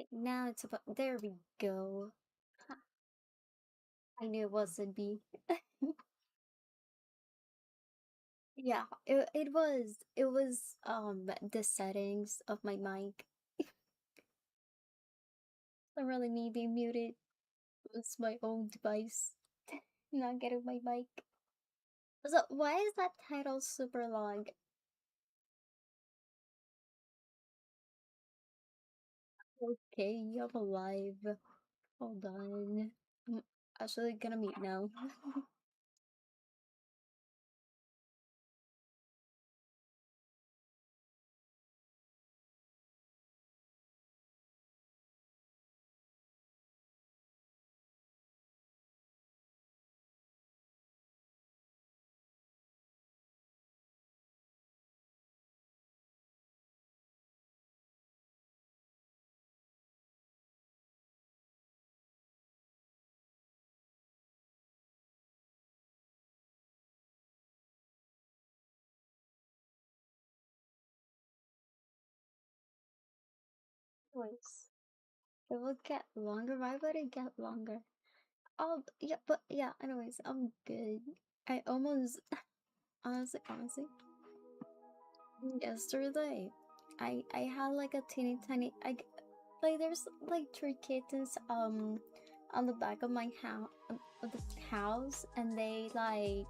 Okay, now it's about. There we go. I knew it wasn't B. Yeah, it was the settings of my mic. Not really me being muted. It was my own device. Not getting my mic. So why is that title super long? Okay, I'm alive. Hold on. I'm actually gonna mute now. Anyways, it will get longer. Why would it get longer? Oh, yeah, but yeah, anyways, I'm good. I almost, honestly, yesterday, I had like a teeny tiny, like there's like three kittens, on the back of my house, of the house, and they like,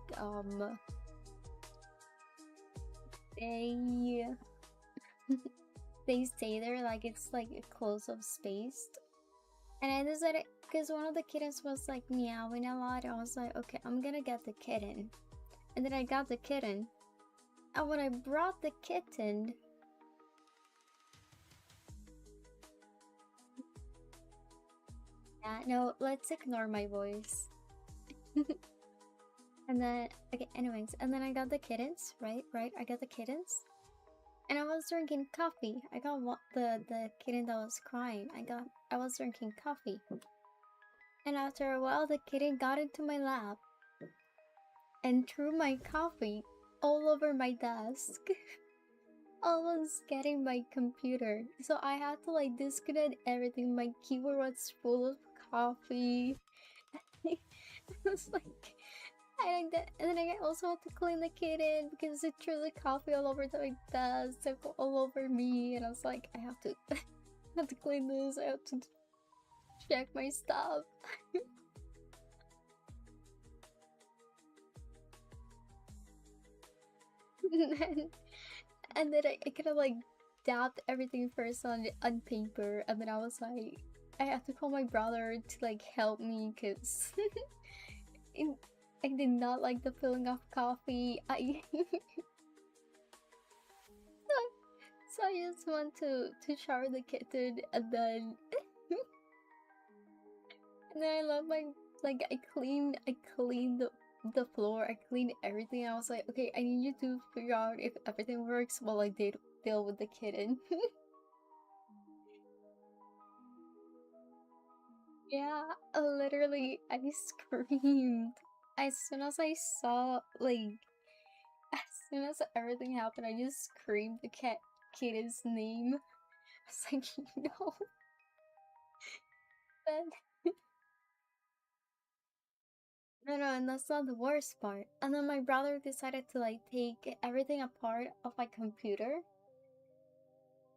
they, they stay there like it's like a close up space. And I decided, because one of the kittens was like meowing a lot, I was like, okay, I'm gonna get the kitten. And then I got the kitten. And when I brought the kitten, yeah, no, let's ignore my voice. And then, okay, anyways, and then I got the kittens, right, I got the kittens. And I was drinking coffee. I got the kitten that was crying. I was drinking coffee. And after a while, the kitten got into my lap and threw my coffee all over my desk. Almost getting my computer. So I had to like disconnect everything. My keyboard was full of coffee. It was like I like that, and then I also had to clean the kitten because it threw the coffee all over the desk, all over me, and I was like, I have to, I have to clean this. I have to check my stuff. and then, I kind of like dabbed everything first on paper, and then I was like, I have to call my brother to like help me because I did not like the feeling of coffee. So I just want to shower the kitten, and then and then I love my like I cleaned the floor, I cleaned everything. I was like, okay, I need you to figure out if everything works while I did deal with the kitten. Yeah, literally, I screamed as soon as I saw like as soon as everything happened. I just screamed the kitten's name. I was like, no, Ben. No, and that's not the worst part. And then my brother decided to like take everything apart of my computer,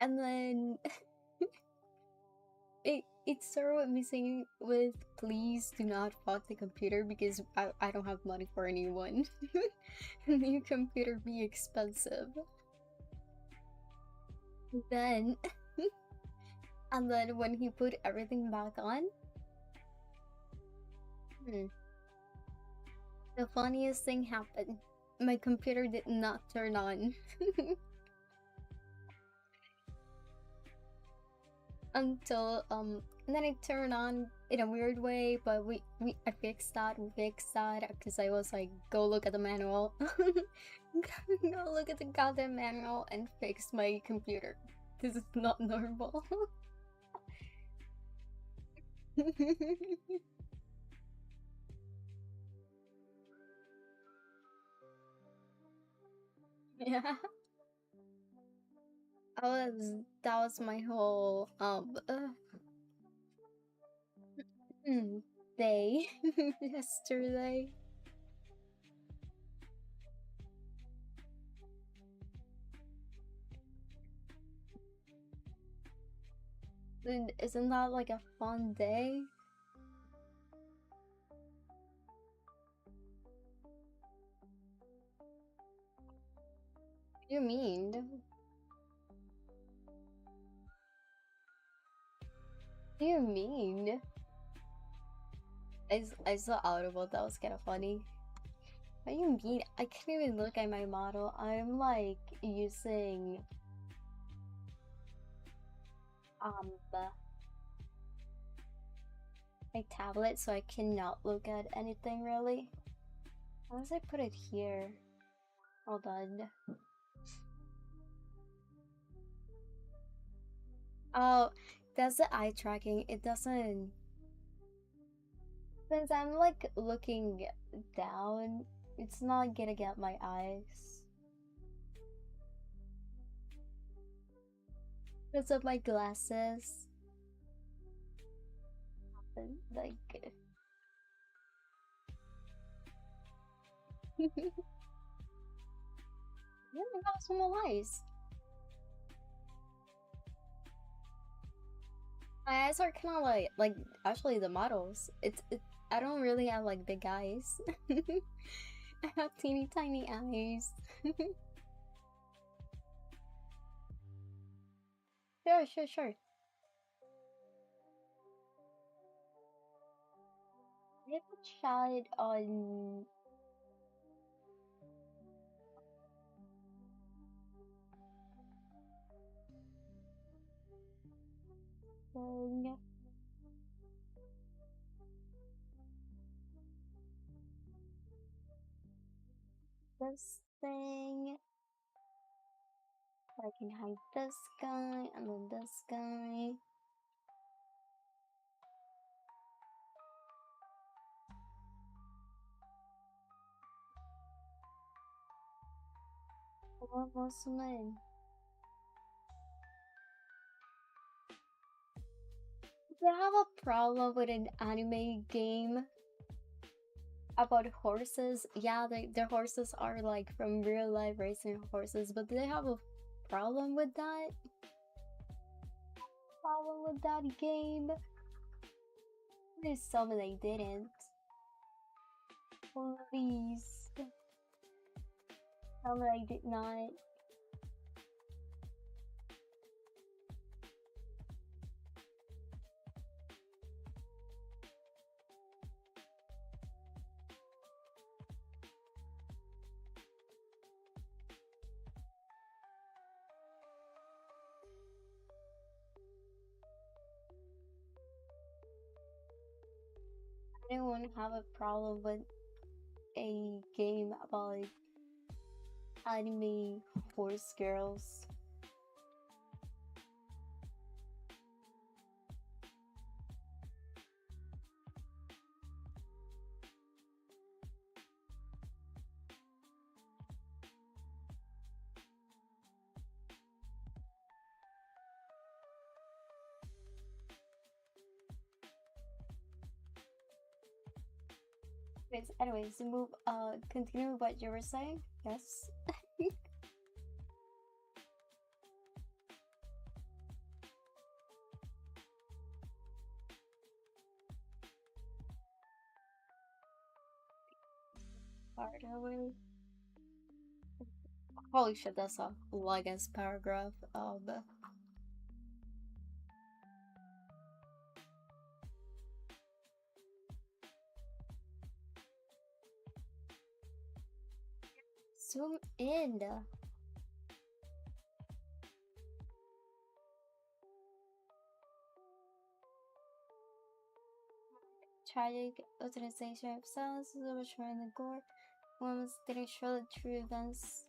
and then it started with me saying with please do not fuck the computer because I don't have money for a new one. New computer be expensive. Then and then when he put everything back on, hmm, the funniest thing happened. My computer did not turn on. Until and then it turned on in a weird way, but we we fixed that because I was like, go look at the manual. Go look at the goddamn manual and fix my computer. This is not normal. Yeah. That was my whole day yesterday. Isn't that like a fun day? What do you mean? What do you mean? I saw Audible, that was kind of funny. What do you mean? I can't even look at my model. I'm like using my tablet, so I cannot look at anything really. Unless I put it here. Hold on. Oh, that's the eye tracking. It doesn't. Since I'm like looking down, it's not gonna get my eyes. Because of my glasses. Like. Yeah, I got small eyes. My eyes are kind of like actually the models. I don't really have like big eyes. I have teeny tiny eyes. Sure. I haven't tried on thing. This thing. I can hide this guy and then this guy. What was mine? Do you have a problem with an anime game about horses? Yeah, the horses are like from real life racing horses, but do they have a problem with that? Problem with that game? Please tell me they didn't. Please tell me they did not. I don't want to have a problem with a game about like anime horse girls. Anyways, move. Continue with what you were saying. Yes. Part away. Holy shit, that's a longest paragraph. Zoom in. Tragic utilization of cells, overture in the gore. Women didn't show the true events.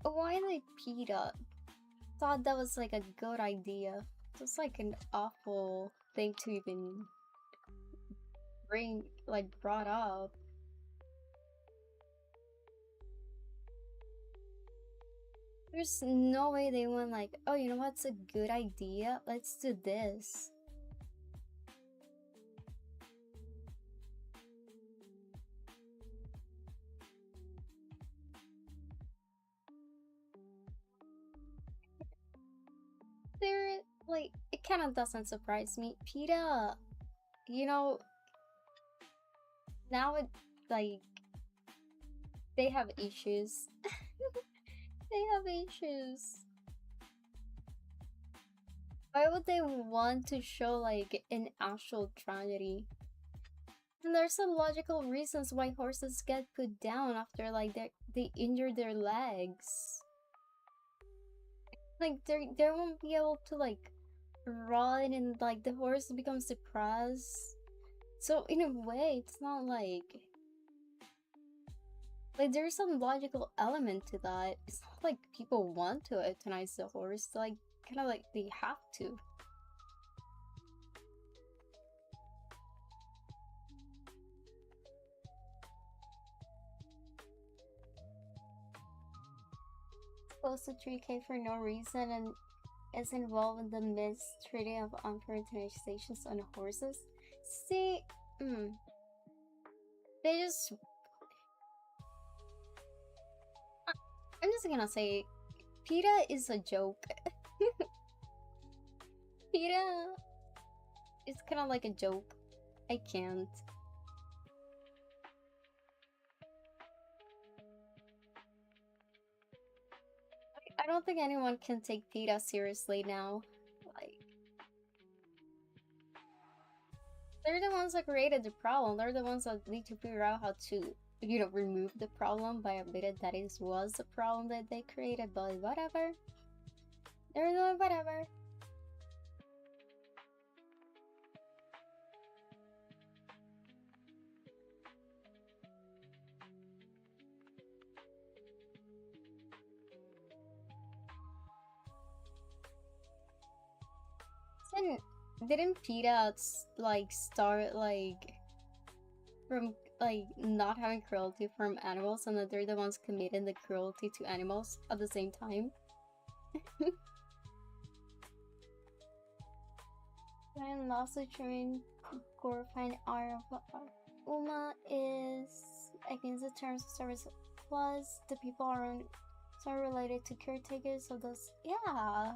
Why they PETA? Thought that was like a good idea. It's like an awful thing to even brought up. There's no way they went like, oh, you know what's a good idea? Let's do this. They're like, it kind of doesn't surprise me. PETA, you know, now it like they have issues. They have issues. Why would they want to show like an actual tragedy? And there's some logical reasons why horses get put down after like they injure their legs. Like they won't be able to like run, and like the horse becomes depressed. So in a way, it's not like there's some logical element to that. It's not like people want to euthanize the horse. Like kind of like they have to. Close to 3K for no reason and is involved in the mistreating of unfair euthanizations on horses. See, they just. I'm just gonna say, PETA is a joke. PETA is kind of like a joke. I can't. I don't think anyone can take PETA seriously now. Like, they're the ones that created the problem. They're the ones that need to figure out how to, you know, remove the problem by admitting that it was a problem that they created, but whatever. They're doing whatever. Didn't PETA like start like from like not having cruelty from animals, and that they're the ones committing the cruelty to animals at the same time? And also trying glorifying art of Uma is against the terms of service. Plus, the people aren't so related to caretakers, so those yeah.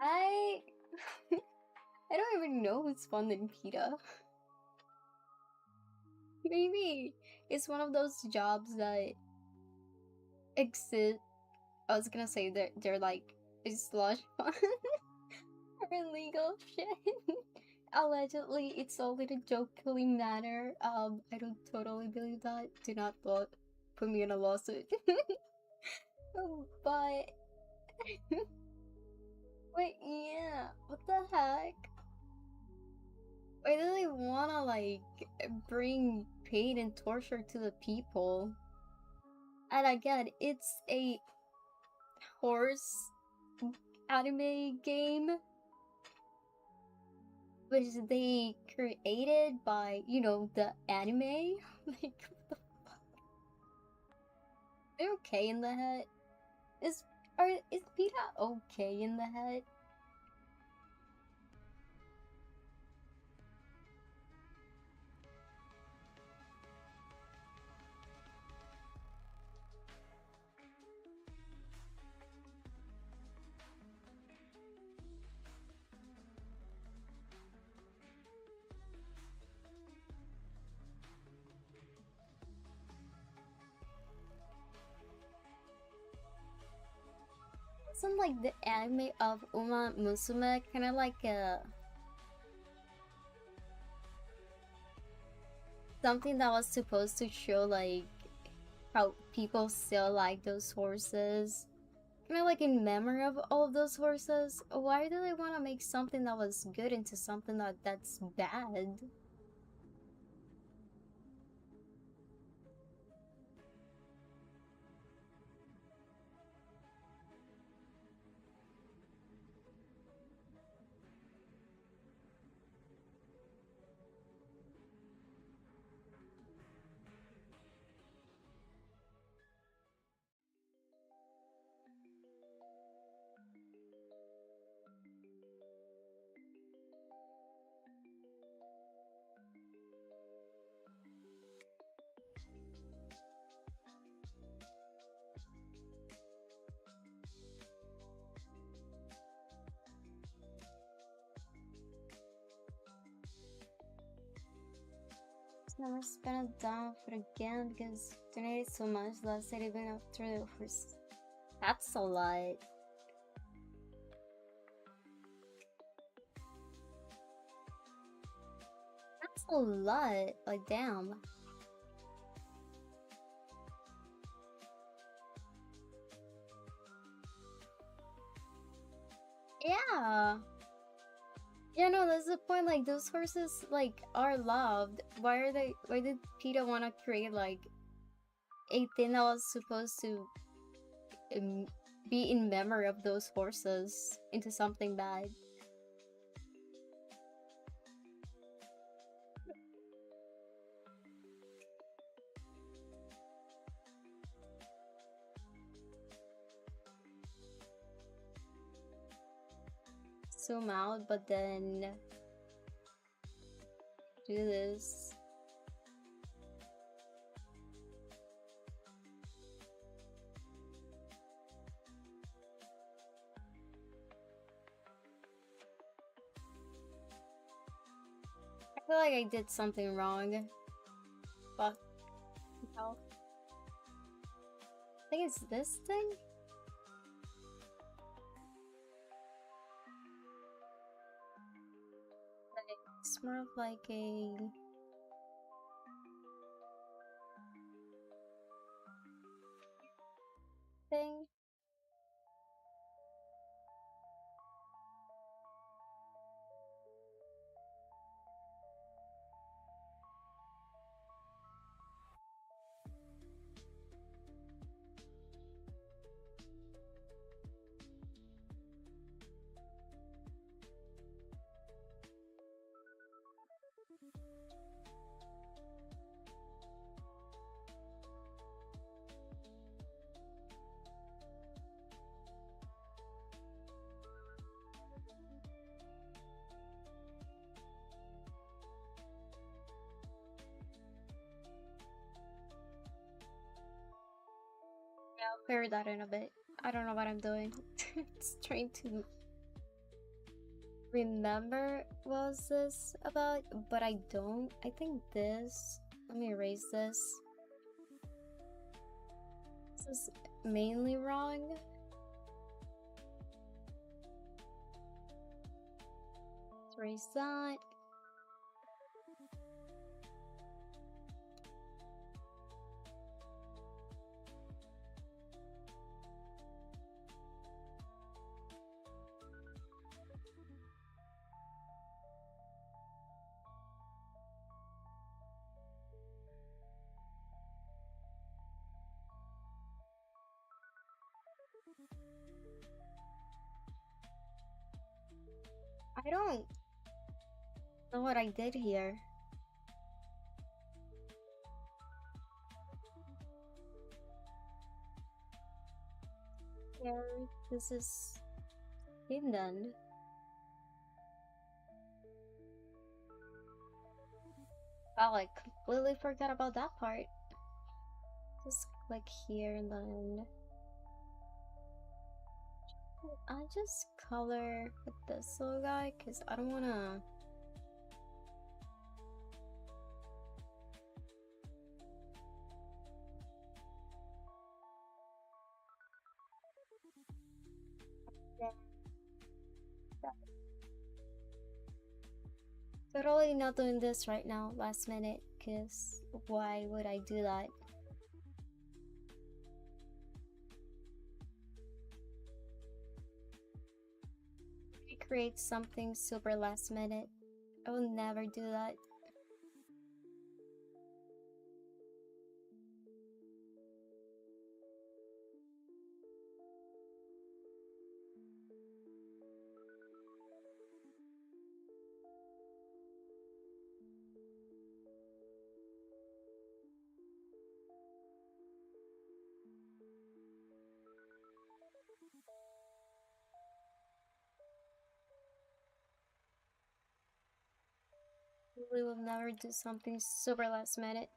I I don't even know who's funding PETA. Maybe it's one of those jobs that exist. I was gonna say they're like a slush fund or illegal shit. Allegedly, it's all in a jokingly manner. I don't totally believe that. Do not put me in a lawsuit. But wait, yeah, what the heck? Why do they wanna like bring pain and torture to the people? And again, it's a horse anime game which they created by, you know, the anime. Like, what the fuck? They're okay in the head. Is PETA okay in the head? Isn't like the anime of Uma Musume kind of like a something that was supposed to show like how people still like those horses, kind of like in memory of all of those horses? Why do they want to make something that was good into something that's bad? Never spent a dime for it again because donated so much last night even after the first. That's a lot. That's a lot. Like, damn. Yeah. Yeah, no, that's the point. Like, those horses, like, are loved. Why did PETA want to create, like, a thing that was supposed to um, be in memory of those horses into something bad? Zoom out, but then do this. I feel like I did something wrong. But no. I think it's this thing? It's more of like a thing. Yeah, I'll figure that in a bit. I don't know what I'm doing. Just trying to remember what was this about, but I don't. I think this. Let me erase this. This is mainly wrong. Let's erase that. I don't know what I did here. Yeah, this is hidden. Wow, I completely forgot about that part. Just click here and then I just color with this little guy because I don't wanna. Totally not doing this right now, last minute, because why would I do that? Recreate something super last minute. I will never do that. We will never do something super last minute.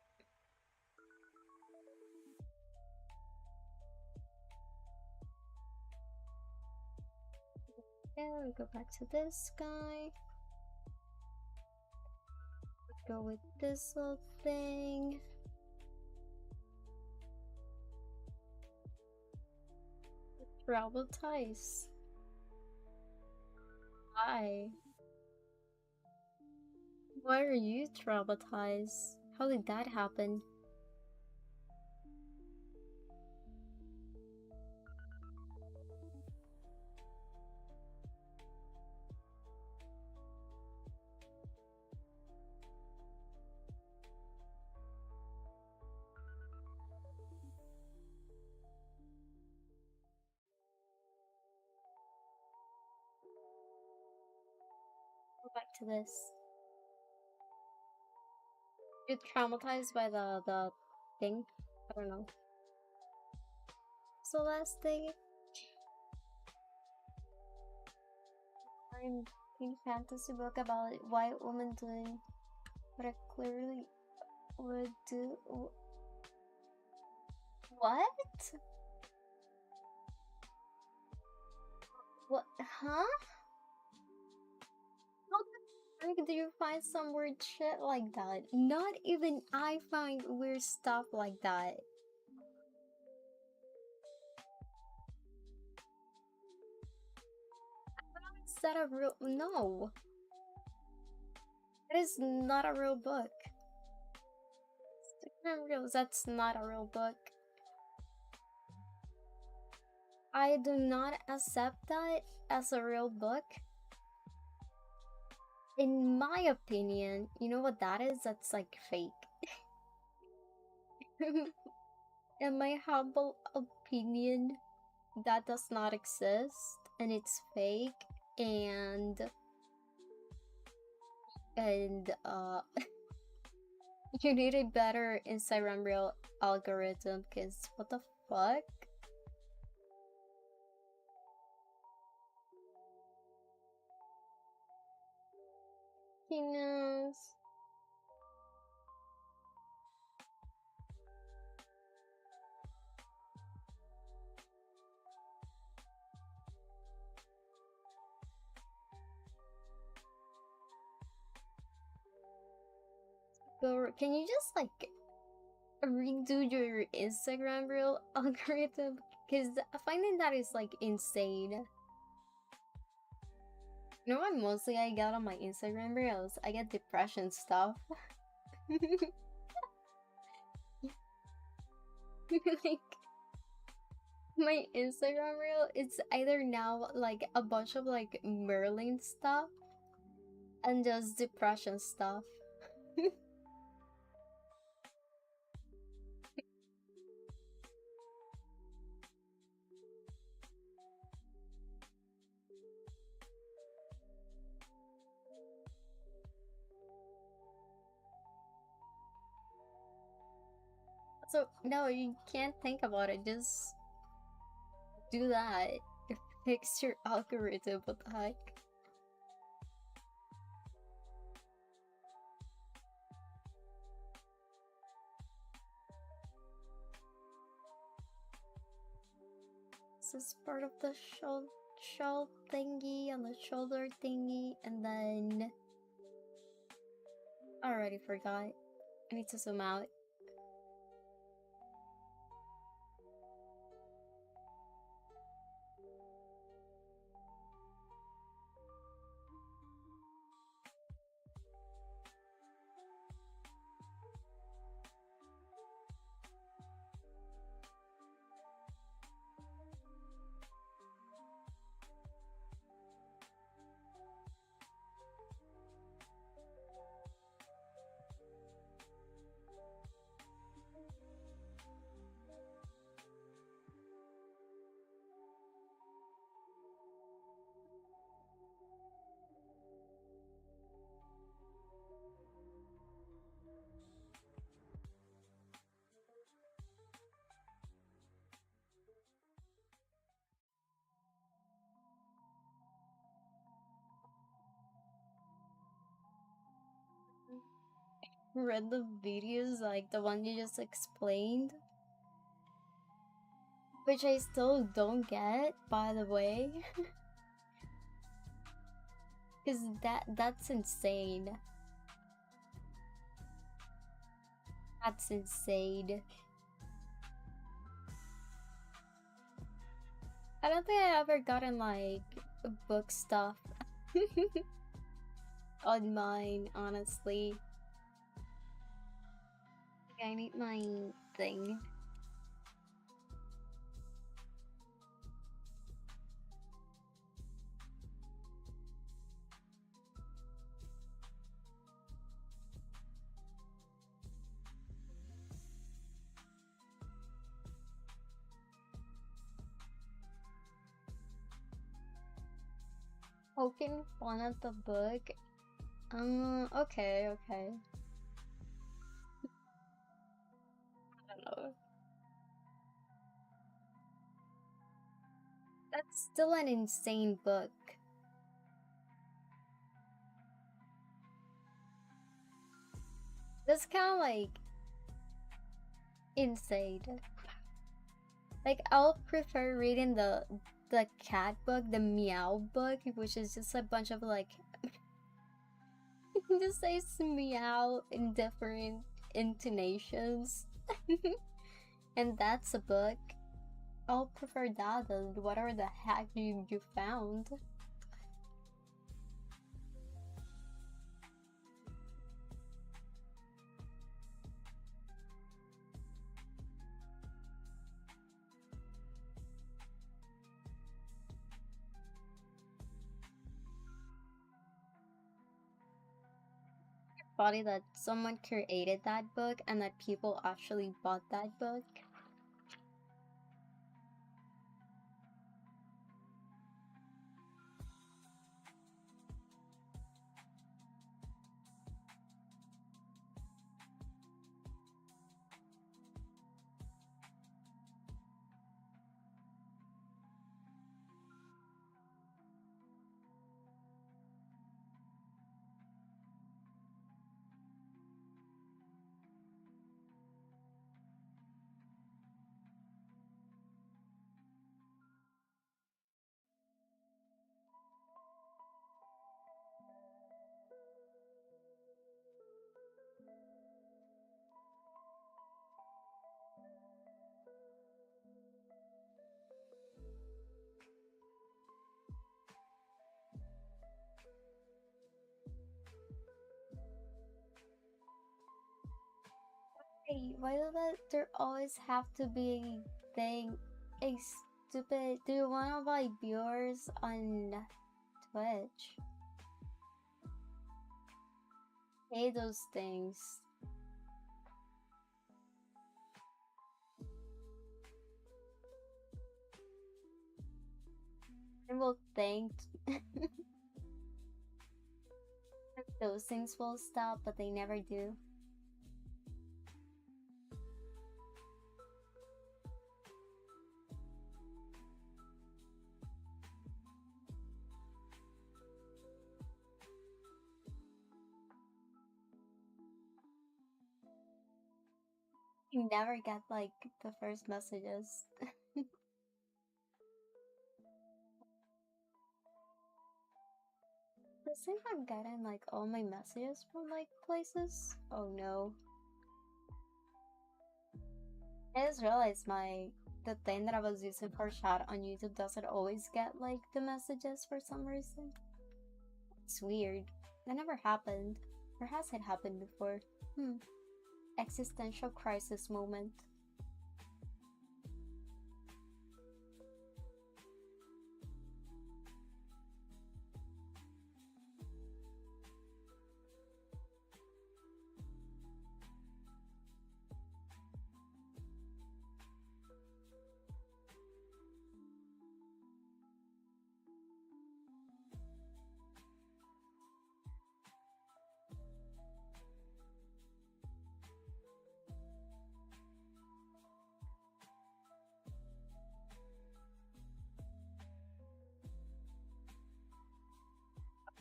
And we go back to this guy. go with this little thing. Traumatize. Why? Why are you traumatized? How did that happen? Go back to this. You're traumatized by the thing? I don't know. So last thing, I'm reading fantasy book about a white woman doing what I clearly would do. What? What? Huh? How the frick do you find some weird shit like that? Not even I find weird stuff like that. Is that a real? No. It is not a real book. That's not a real book. I do not accept that as a real book. In my opinion, you know what that is? That's like fake. In my humble opinion, that does not exist and it's fake and you need a better Instagram reel algorithm because what the fuck? He knows. Can you just like redo your Instagram reel algorithm? Because finding that is like insane. You know what mostly I get on my Instagram reels? I get depression stuff. Like my Instagram reel, it's either now like a bunch of like Merlin stuff and just depression stuff. So no, you can't think about it, just do that. Fix your algorithm, what the heck? This is part of the shell thingy and the shoulder thingy, and then I already forgot. I need to zoom out. Read the videos like the one you just explained, which I still don't get, by the way. Because that's insane. That's insane. I don't think I ever gotten like book stuff on mine, honestly. I need my thing. Poking fun at the book. Okay, okay. I don't know. That's still an insane book. That's kind of like insane. Like I'll prefer reading the cat book, the meow book, which is just a bunch of like just says meow in different intonations. And that's a book. I'll prefer that than whatever the heck you found. Funny that someone created that book and that people actually bought that book. Hey, why do that there always have to be thing a stupid do you wanna buy viewers on Twitch? Hate those things. And will think those things will stop, but they never do. You never get like the first messages. I think I'm getting like all my messages from like places. Oh no. I just realized the thing that I was using for chat on YouTube doesn't always get like the messages for some reason. It's weird. That never happened. Or has it happened before? Existential crisis moment.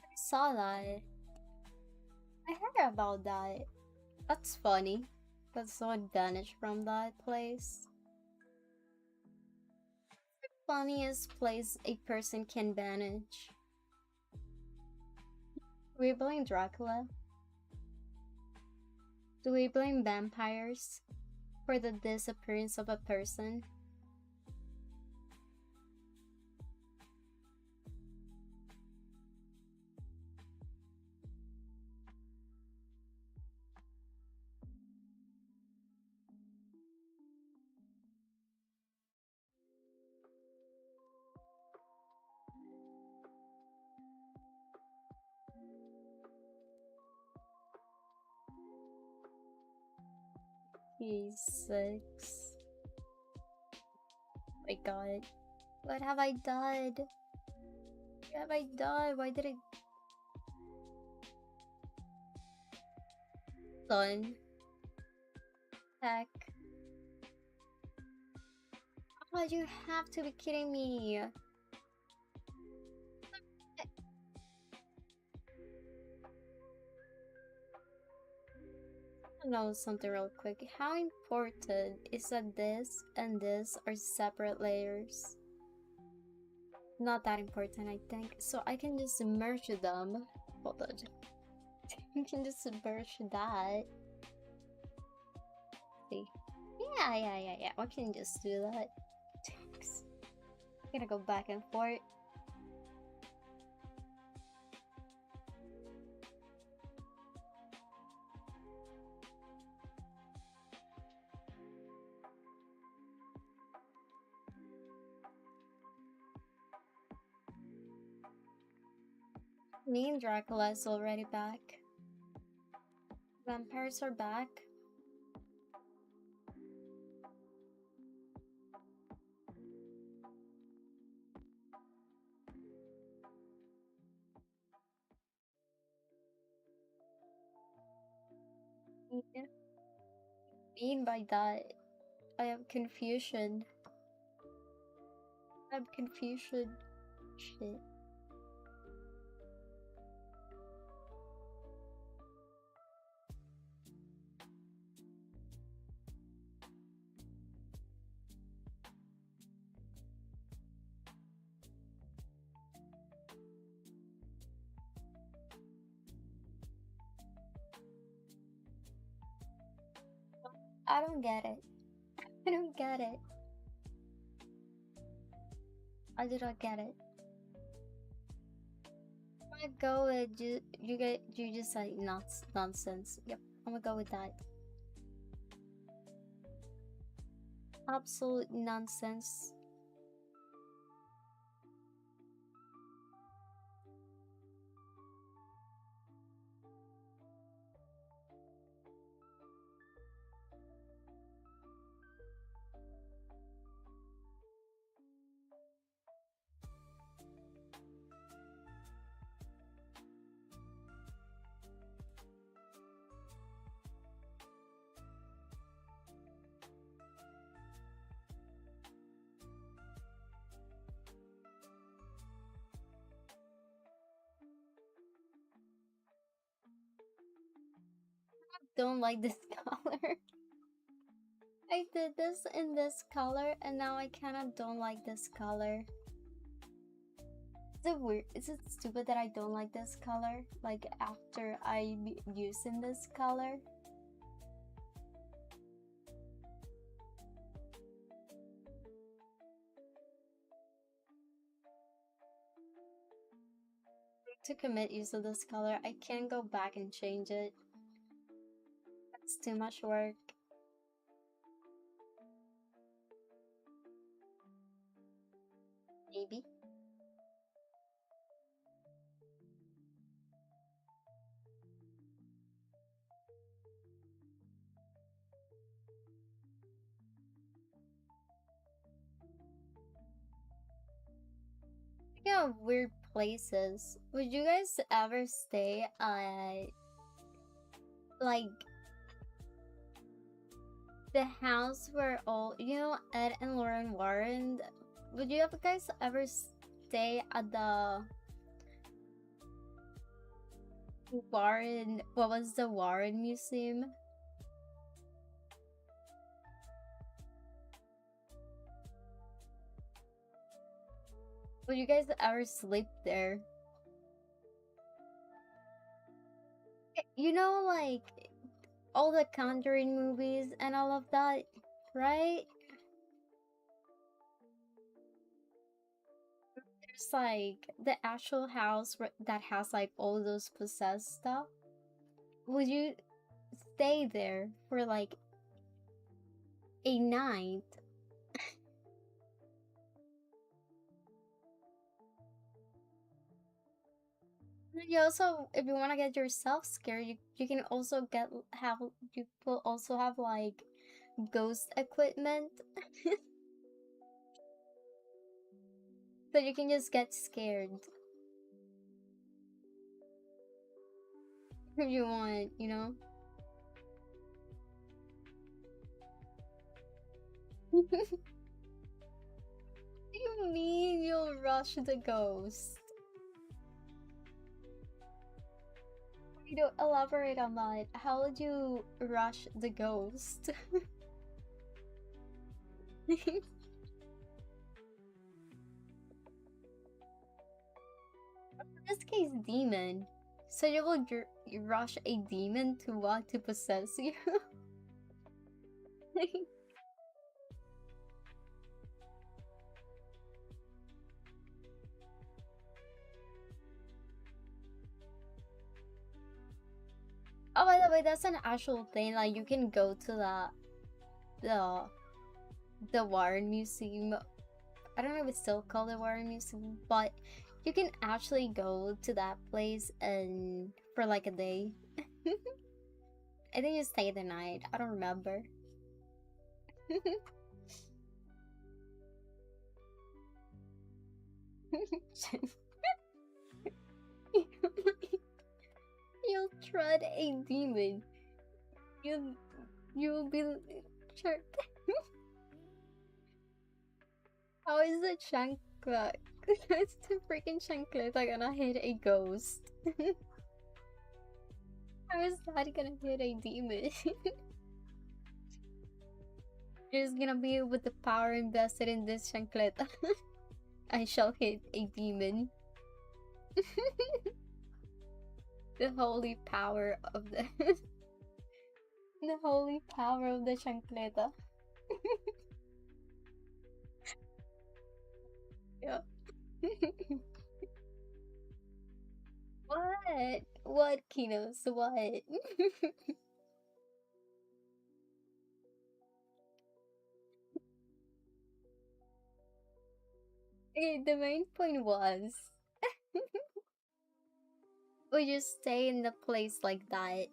I saw that. I heard about that. That's funny. That someone vanished from that place. The funniest place a person can vanish. We're playing Dracula. Do we blame vampires for the disappearance of a person? He's 6. My god. What have I done? What have I done? Why did I... Done. Heck. Oh, you have to be kidding me. I know something real quick. How important is that this and this are separate layers? Not that important, I think. So I can just merge them. Hold on. You can just merge that. See? Yeah. We can just do that. Thanks. I'm gonna go back and forth. Me and Dracula is already back. Vampires are back. Yeah. Mean by that? I have confusion. I have confusion. Shit. I don't get it. I don't get it. I do not get it. I'm gonna go with you just like nonsense. Yep, I'm gonna go with that. Absolute nonsense. Don't like this color. I did this in this color and now I kinda don't like this color. Is it weird? Is it stupid that I don't like this color? Like after I'm using this color? To commit use of this color, I can't go back and change it. That's too much work. Maybe. Speaking of weird places, would you guys ever stay at like the house where all Ed and Lauren Warren? Would you guys ever stay at the Warren? What was the Warren Museum? Would you guys ever sleep there? Like all the Conjuring movies and all of that, right? There's like the actual house that has like all those possessed stuff. Would you stay there for like a night? You also, if you want to get yourself scared, you can also you will also have like ghost equipment, so you can just get scared if you want, you know. What do you mean you'll rush the ghost? You don't elaborate on that. How would you rush the ghost? In this case, demon. So you will rush a demon to what? To possess you? Oh, by the way, that's an actual thing. Like, you can go to the the Warren Museum. I don't know if it's still called the Warren Museum, but you can actually go to that place and for like a day. I think you stay the night. I don't remember. You'll tread a demon. You you'll be sure. How is the chancla? It's the freaking chancleta gonna hit a ghost. How is that gonna hit a demon? It's gonna be with the power invested in this chancleta. I shall hit a demon. The holy power of the the holy power of the chancleta. Yeah. What? What, Kinos? What? The main point was we just stay in the place like that.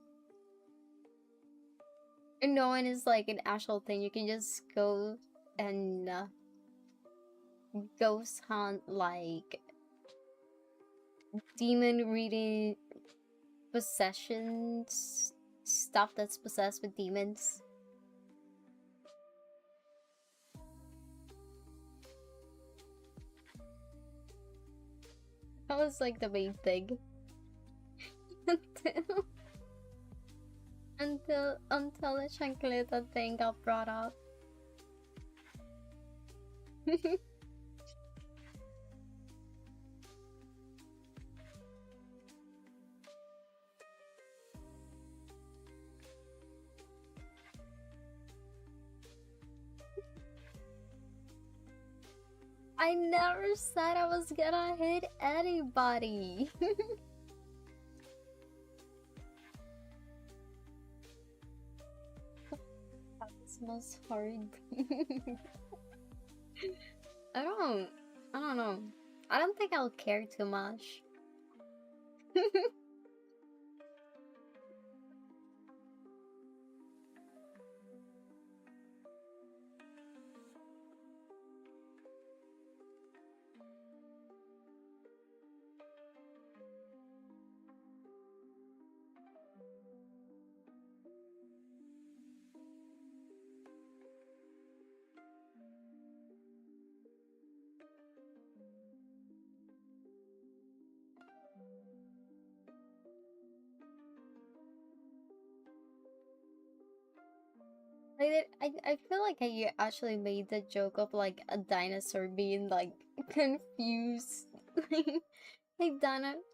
And no one is like an actual thing. You can just go and ghost hunt like demon reading possessions, stuff that's possessed with demons. That was like the main thing. until the chancleta thing got brought up. I never said I was gonna hit anybody. That smells hard. I don't know. I don't think I'll care too much. I feel like I actually made the joke of like a dinosaur being like confused. Like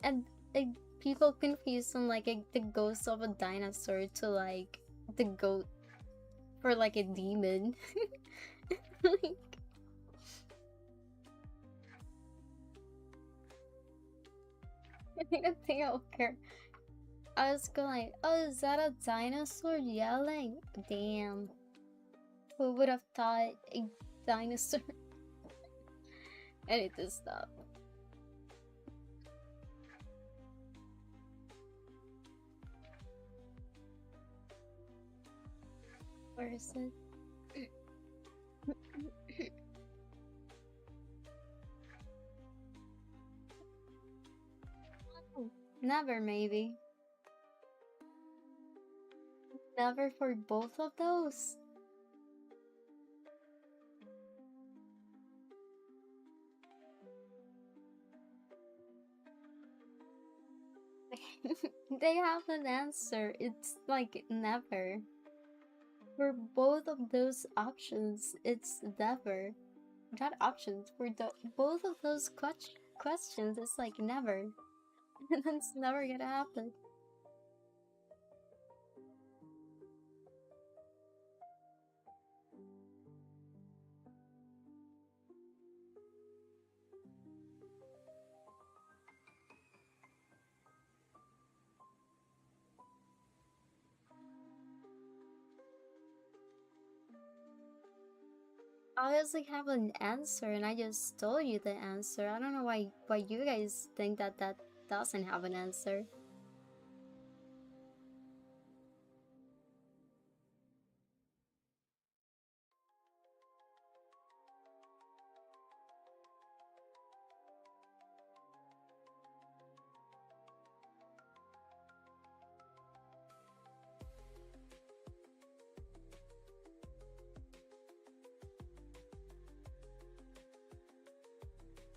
and like people confused on like the ghost of a dinosaur to like the goat for like a demon. Like, I don't think I'll care. I was going like, oh, is that a dinosaur yelling? Damn. Who would have thought a dinosaur? I need to stop. Where is it? Never, maybe. Never for both of those. They have an answer. It's like never. For both of those options, it's never. Not options. For both of those questions, it's like never. And that's never gonna happen. I obviously have an answer and I just told you the answer. I don't know why you guys think that that doesn't have an answer.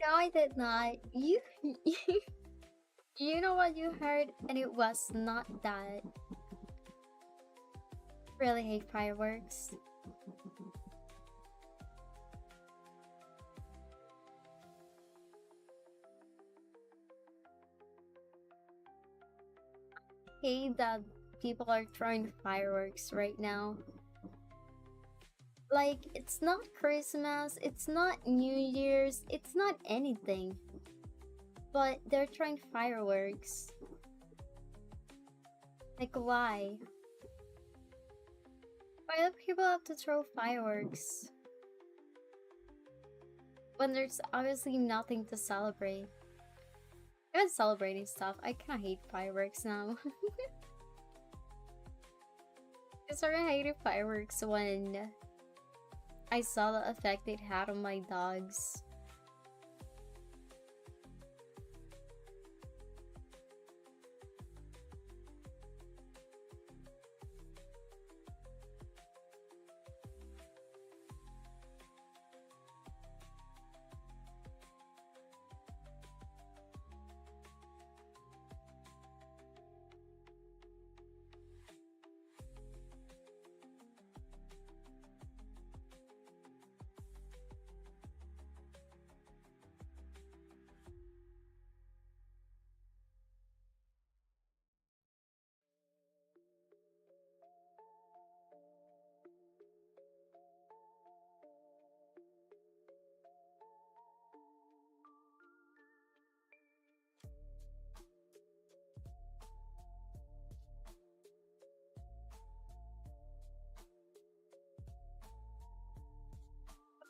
No, I did not. You know what you heard, and it was not that. Really hate fireworks. Hate that people are throwing fireworks right now. Like, it's not Christmas, it's not New Year's, it's not anything. But they're throwing fireworks. Like, why? Why do people have to throw fireworks? When there's obviously nothing to celebrate. I'm celebrating stuff. I kinda hate fireworks now. I started hating fireworks when I saw the effect it had on my dogs.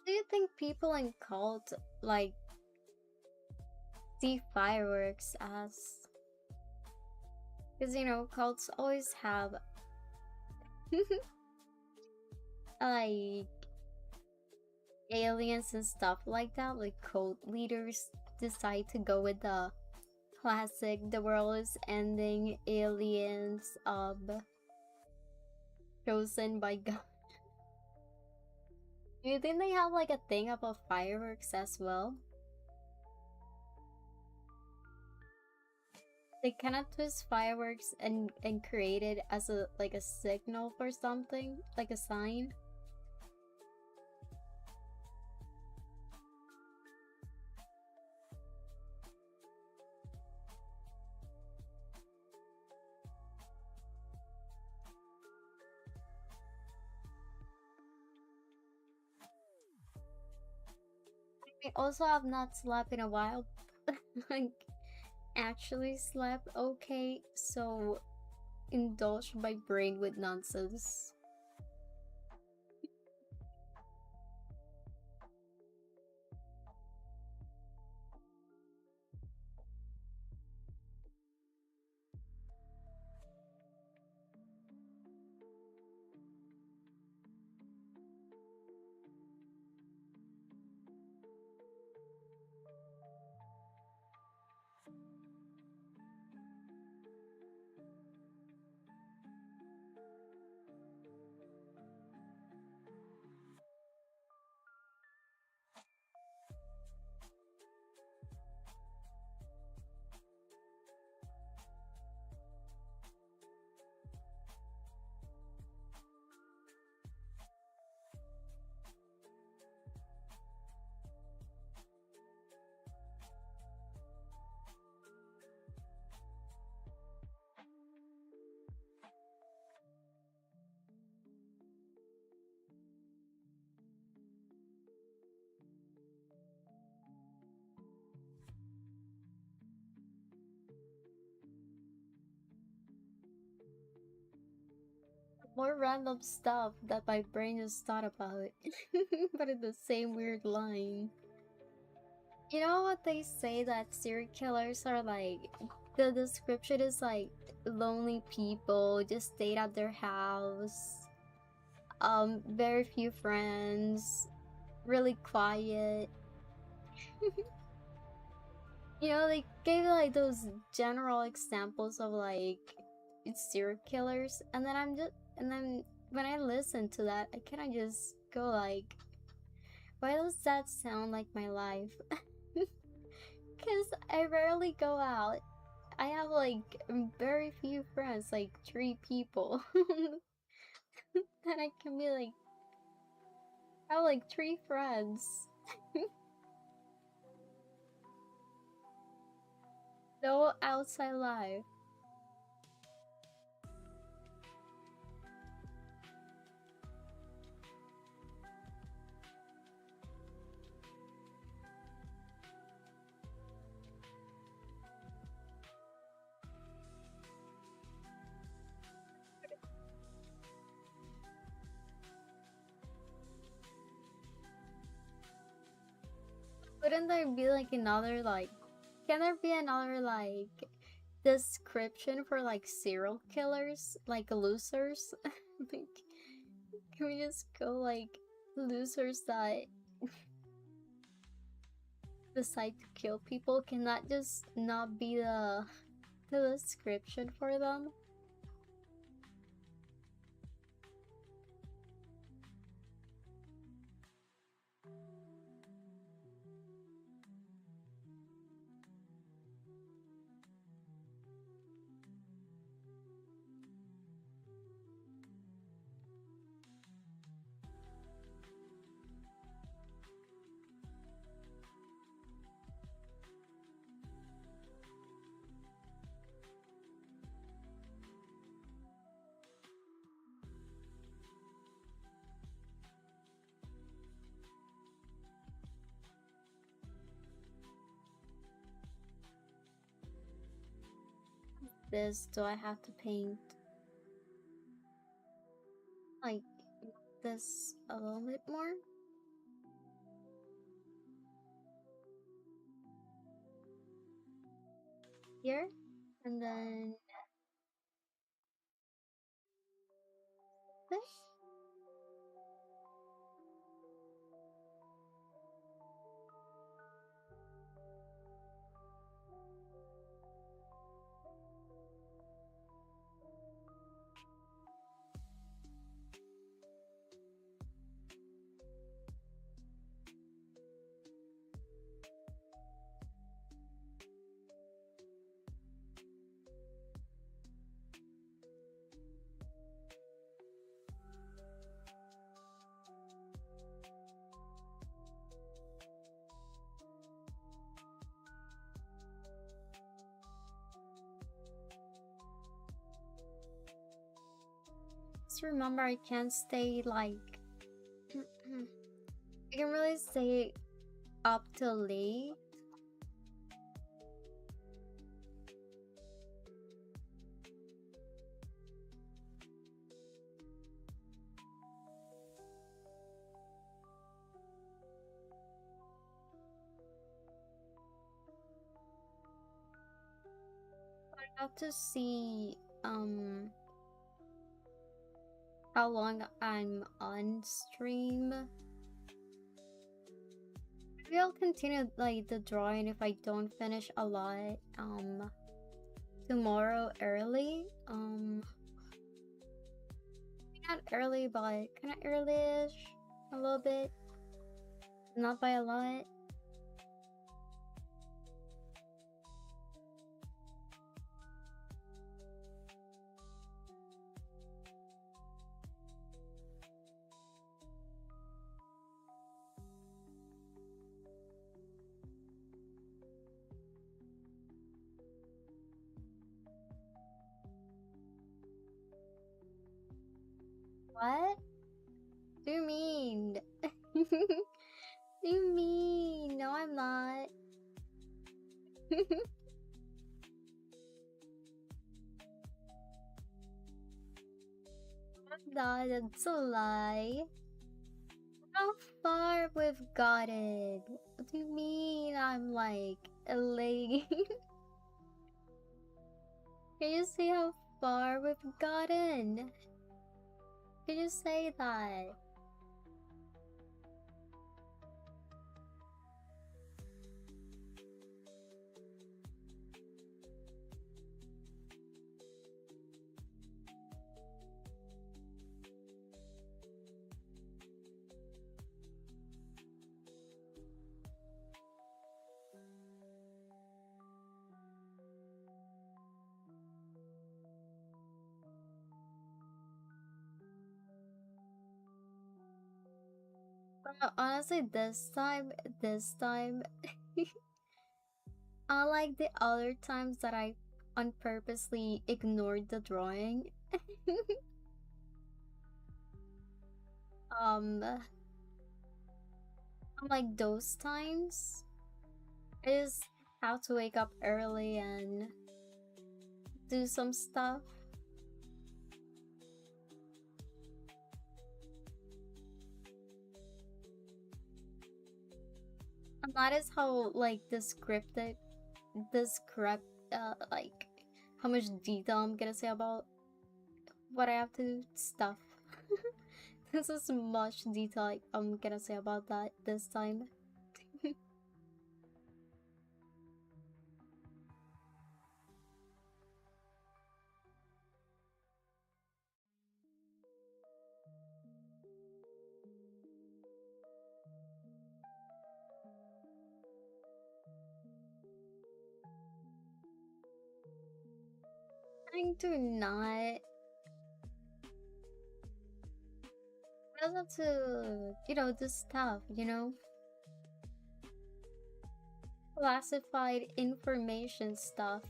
Do you think people in cult like see fireworks as, because you know cults always have like aliens and stuff like that, like cult leaders decide to go with the classic the world is ending, aliens chosen by God. Do you think they have like a thing about fireworks as well? They cannot twist fireworks and create it as a like a signal for something, like a sign. I also have not slept in a while. Like, actually slept okay, so indulge my brain with nonsense. More random stuff that my brain just thought about, but in the same weird line. You know what they say that serial killers are like? The description is like lonely people, just stayed at their house, very few friends, really quiet. You know, they gave like those general examples of like it's serial killers, and then and then when I listen to that, I kind of just go like, why does that sound like my life? Because I rarely go out. I have like very few friends, like 3 people. And I can be like, I have like 3 friends. No outside life. Wouldn't there be like another like, can there be another like description for like serial killers, like losers? Like, can we just go like losers that decide to kill people? Can that just not be the description for them? This do I have to paint like this a little bit more? Here? And then this? Just remember I can't stay like I can really stay up till late. I have to see how long I'm on stream. Maybe I'll continue like the drawing if I don't finish a lot tomorrow early. Not early, but kinda early-ish. A little bit. Not by a lot. What do you mean? Do you mean? No, I'm not. I'm not. That's a lie. How far we've gotten? What do you mean I'm like late? Can you see how far we've gotten? Can you say that? Honestly, this time, unlike the other times that I unpurposely ignored the drawing, um, unlike those times, I just have to wake up early and do some stuff. And that is how like like how much detail I'm gonna say about what I have to do stuff. This is much detail I'm gonna say about that this time. Trying to not. I just have to, do stuff, classified information stuff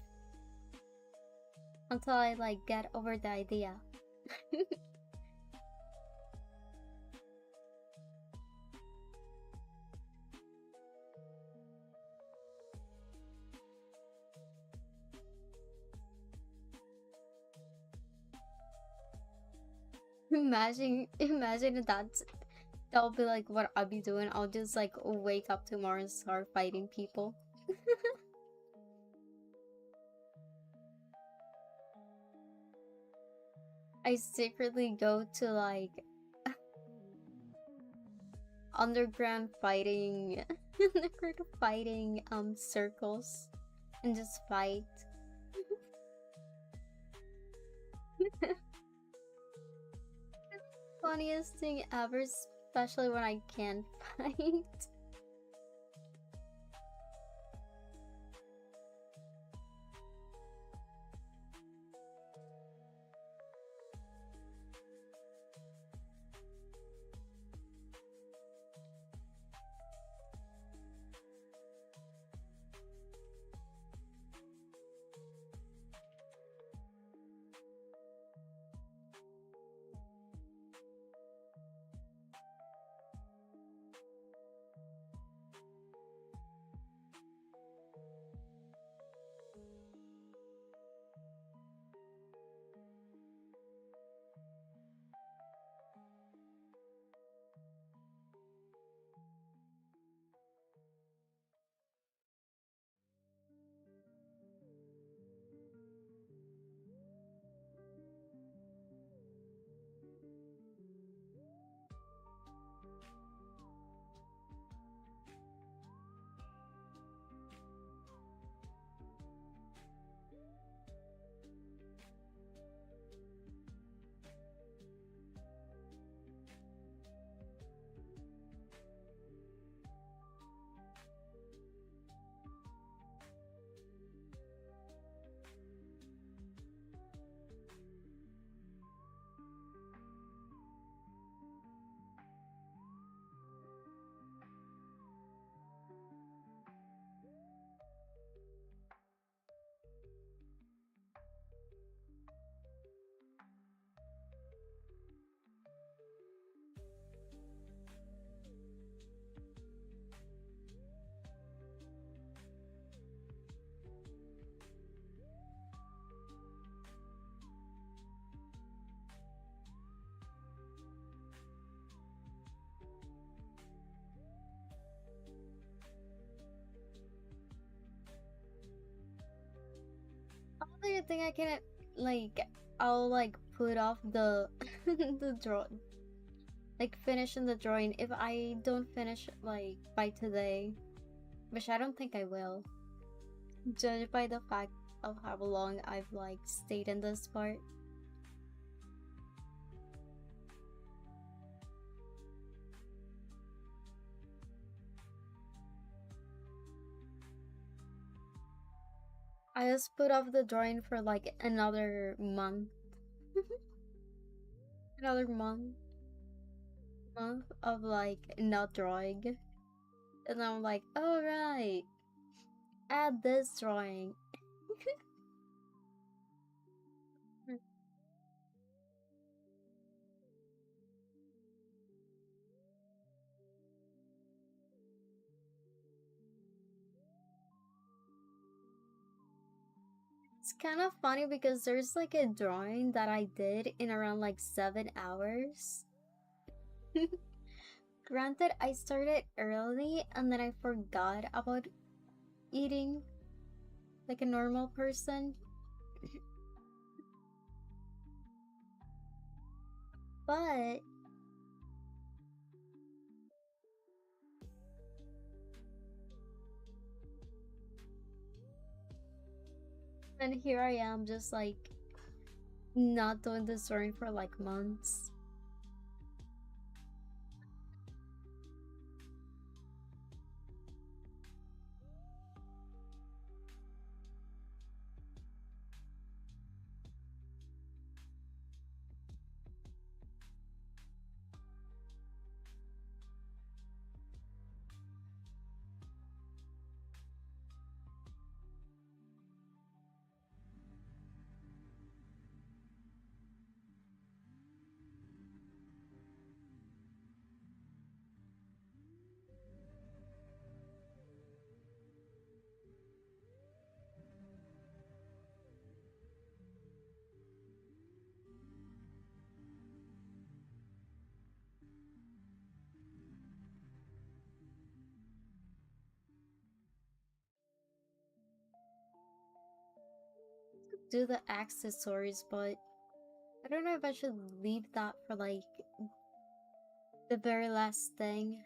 until I like get over the idea. Imagine that'll be like what I'll be doing. I'll just like wake up tomorrow and start fighting people. I secretly go to like underground fighting circles and just fight. Funniest thing ever, especially when I can't fight. think I can like I'll like put off the the draw like finishing the drawing if I don't finish like by today, which I don't think I will. Judged by the fact of how long I've like stayed in this part. I just put off the drawing for like another month. Another month of like not drawing. And I'm like, oh right, add this drawing. It's kind of funny because there's like a drawing that I did in around like 7 hours. Granted, I started early and then I forgot about eating like a normal person. But then here I am just like not doing this drawing for like months. Do the accessories, but I don't know if I should leave that for like the very last thing.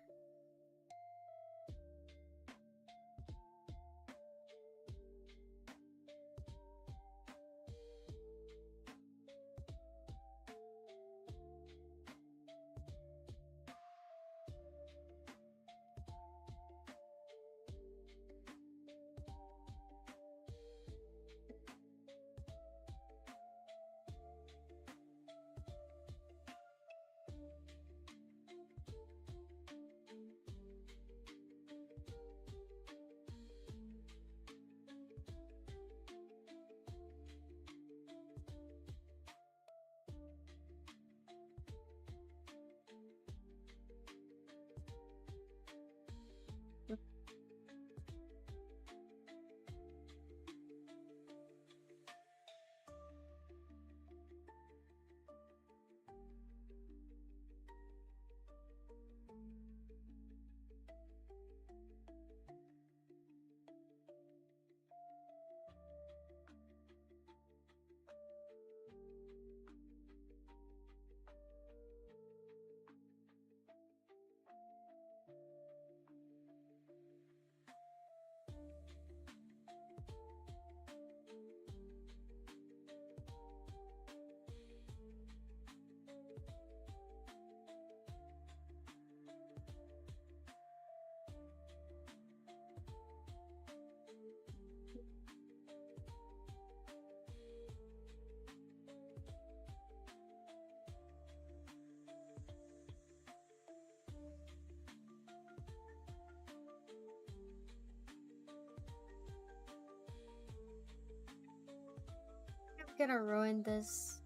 I'm gonna ruin this.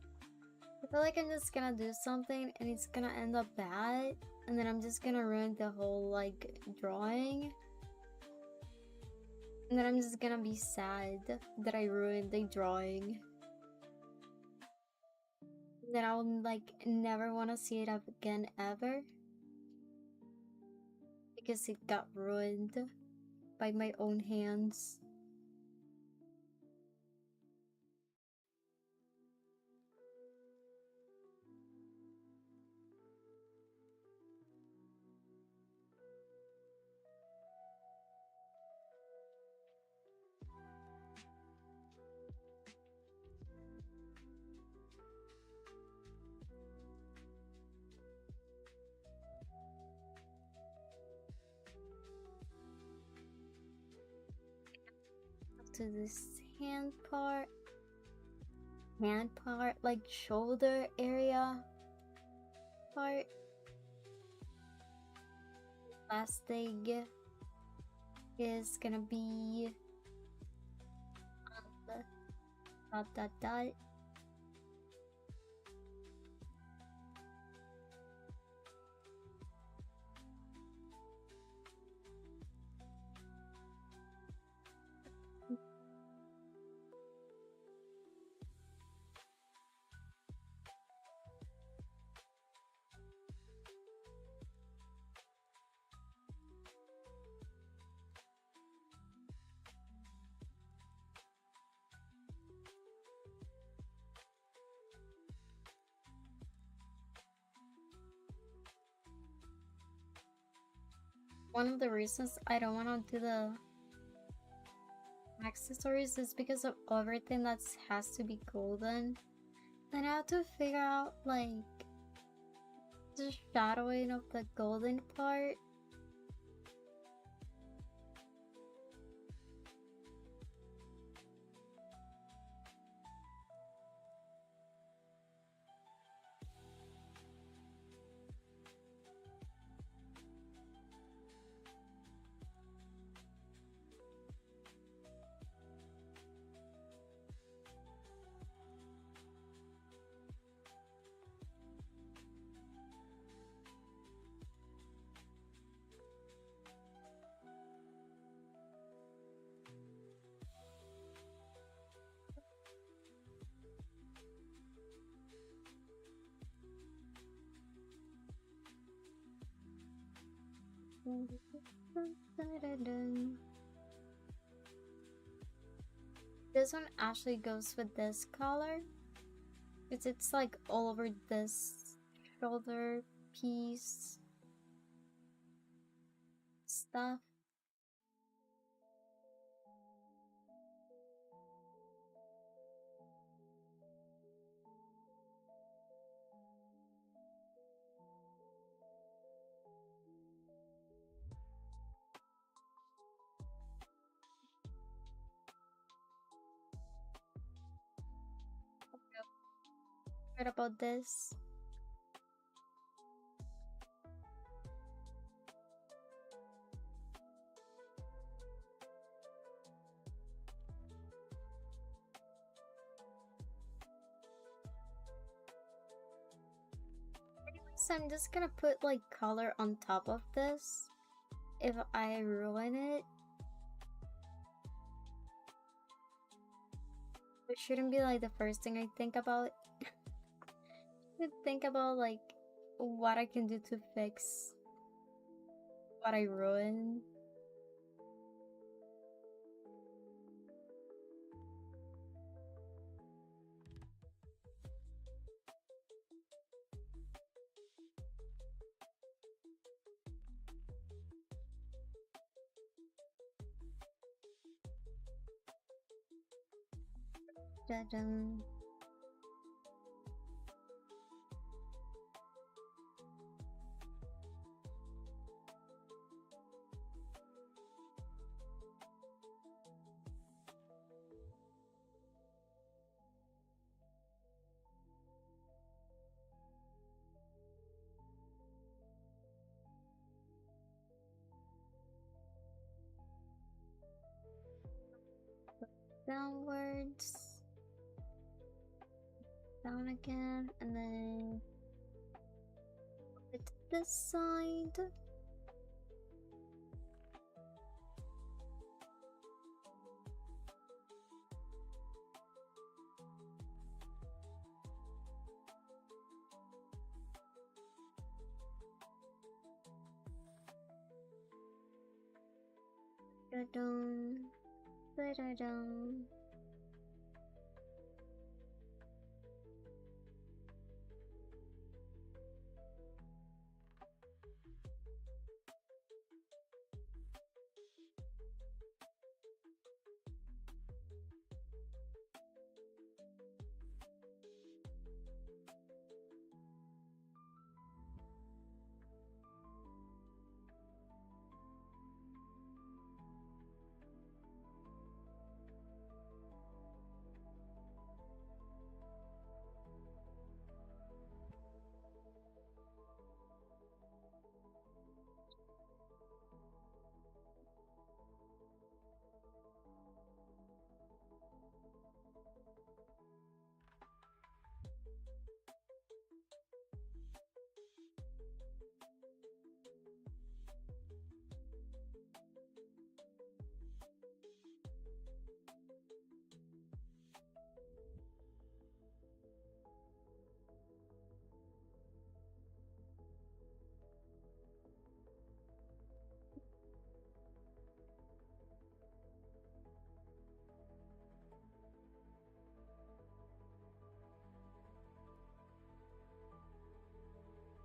I feel like I'm just gonna do something and it's gonna end up bad, and then I'm just gonna ruin the whole like drawing. And then I'm just gonna be sad that I ruined the drawing. And then I'll like never wanna see it up again ever. Because it got ruined by my own hands. to this hand part, like shoulder area part. Last leg is gonna be on the dot. One of the reasons I don't want to do the accessories is because of everything that has to be golden. And I have to figure out like the shadowing of the golden part. This one actually goes with this color because it's like all over this shoulder piece stuff. What about this? So I'm just gonna put like color on top of this if I ruin it. It shouldn't be like the first thing I think about. I think about like what I can do to fix what I ruined. Da-dum. Downwards, down again, and then to this side. Da-dum, da-da-dum.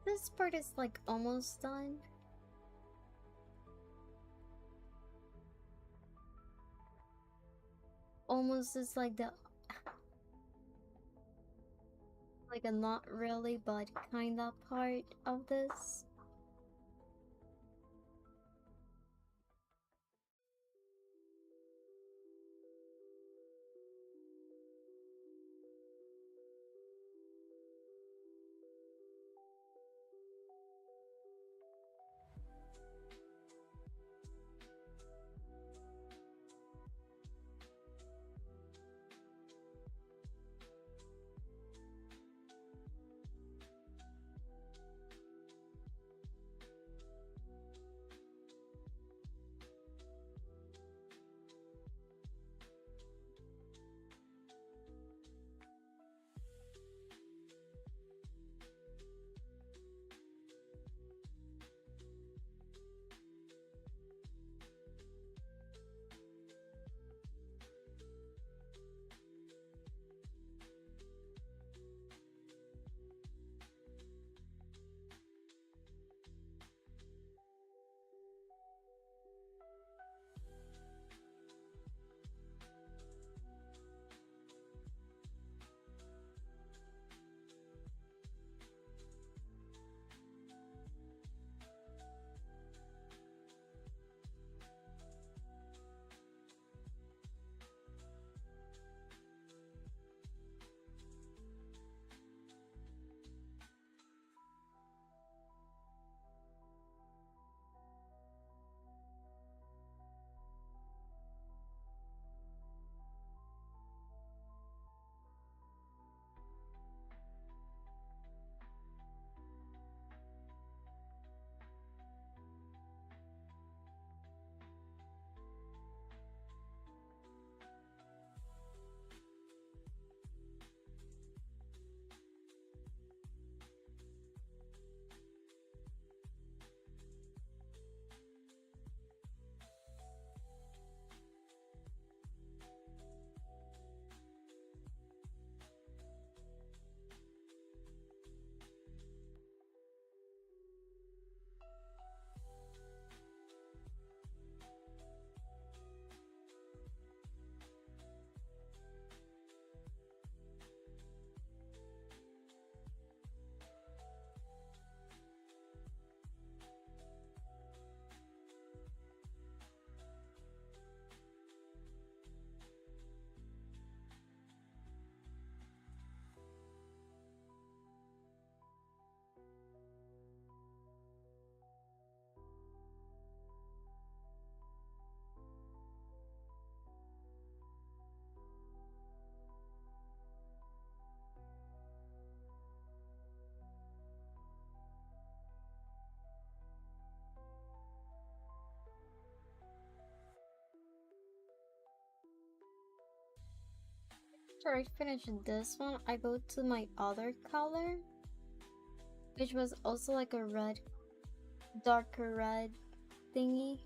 This part is like almost done. Almost is like the like a not really but kinda part of this. After I finish this one, I go to my other color, which was also like a red, darker red thingy.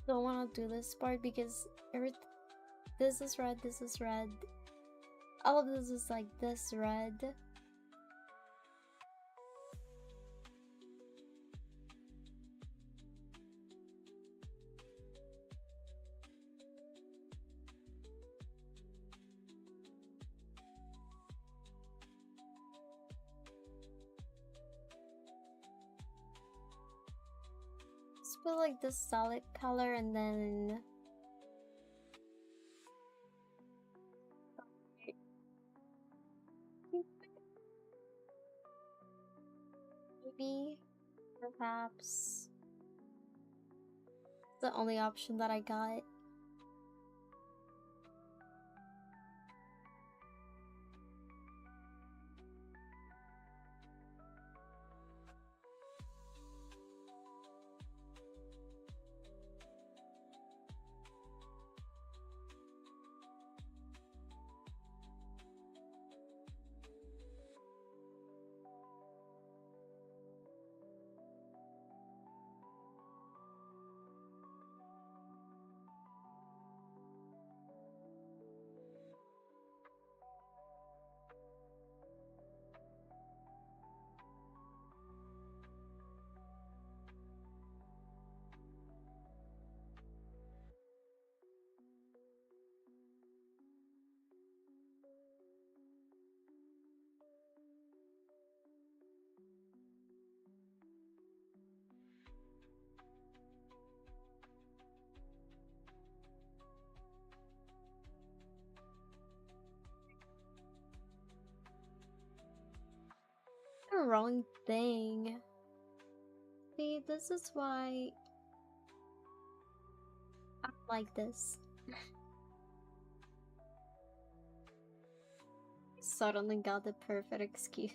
Don't want to do this part because this is red, this is red. All of this is like this red. Let's put like this solid color and then maybe, perhaps, the only option that I got. The wrong thing. See, this is why I don't like this. Suddenly got the perfect excuse.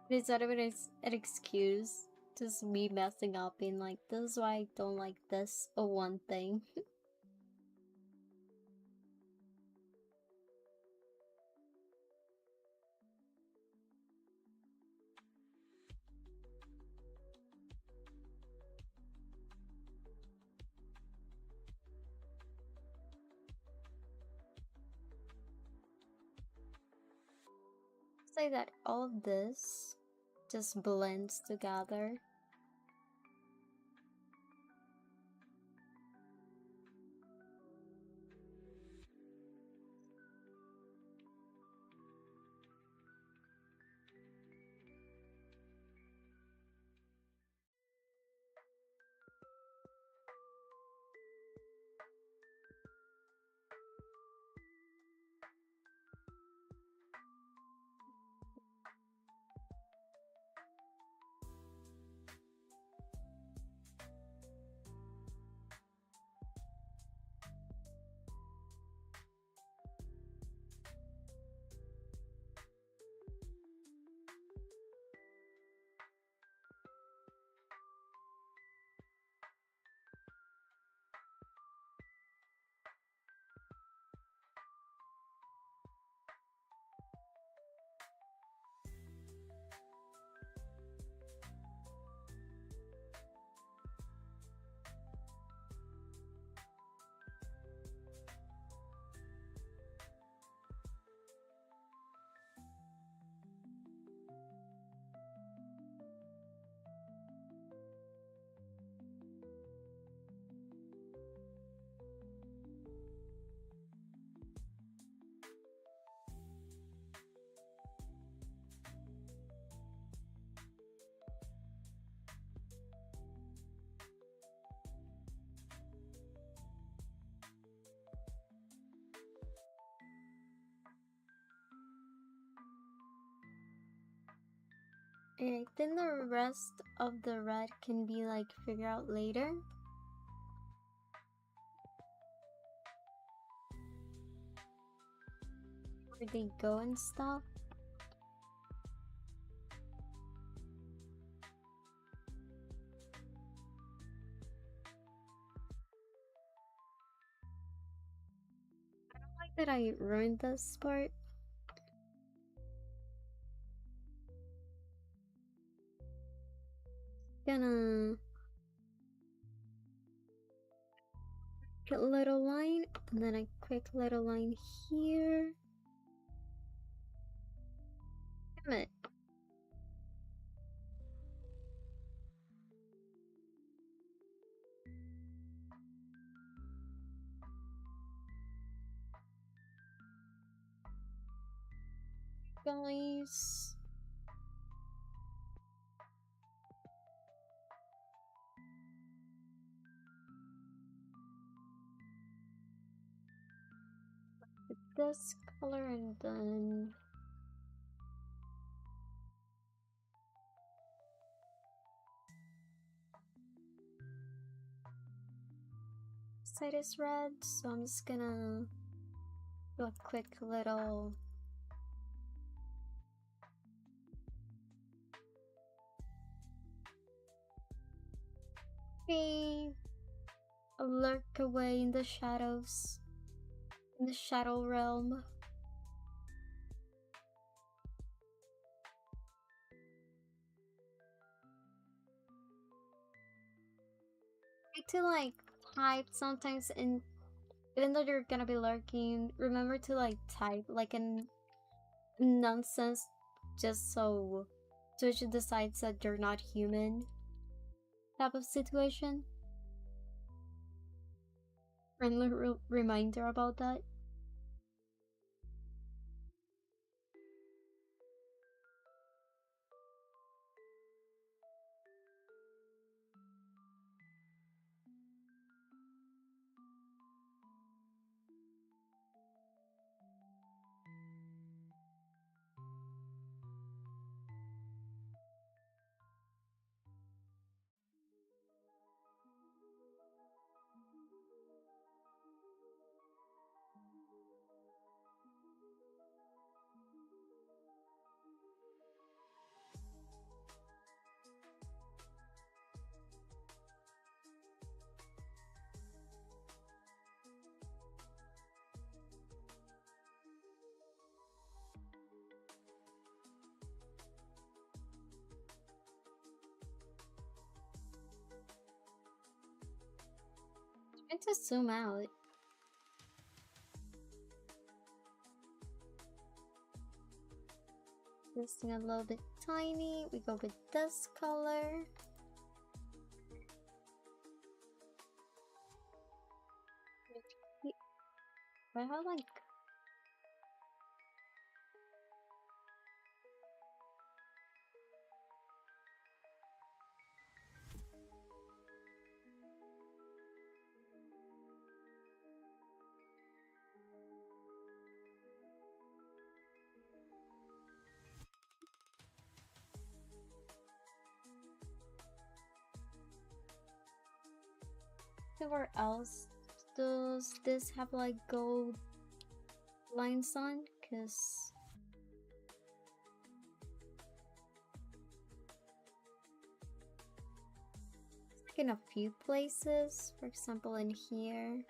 It's not even an excuse. Just me messing up, being like, this is why I don't like this one thing. Say that all of this just blends together. I think the rest of the red can be like figured out later. Where they go and stuff. I don't like that I ruined this part. gonna get a little line and then a quick little line here. Damn it. Guys. This color and then side is red, so I'm just gonna do a quick little hey, lurk away in the shadows, in the shadow realm. To like type sometimes, and even though you're gonna be lurking, remember to like type like in nonsense just so Twitch decides that you're not human type of situation. Friendly reminder about that. Trying to zoom out. This thing a little bit tiny. We go with this color. I have like where else does this have like gold lines on? Cause like in a few places, for example in here.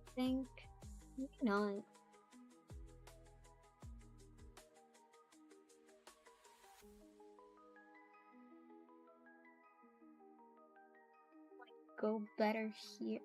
I think maybe not. Go better here.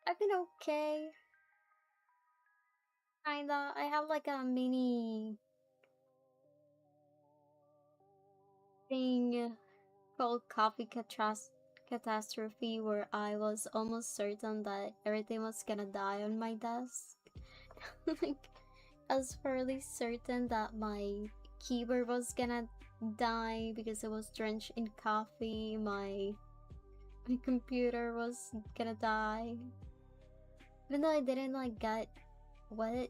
I've been okay. Kinda. I have like a mini thing called Coffee Catastrophe where I was almost certain that everything was gonna die on my desk. Like, I was fairly certain that my keyboard was gonna die because it was drenched in coffee. My computer was gonna die. Even though I didn't like get wet,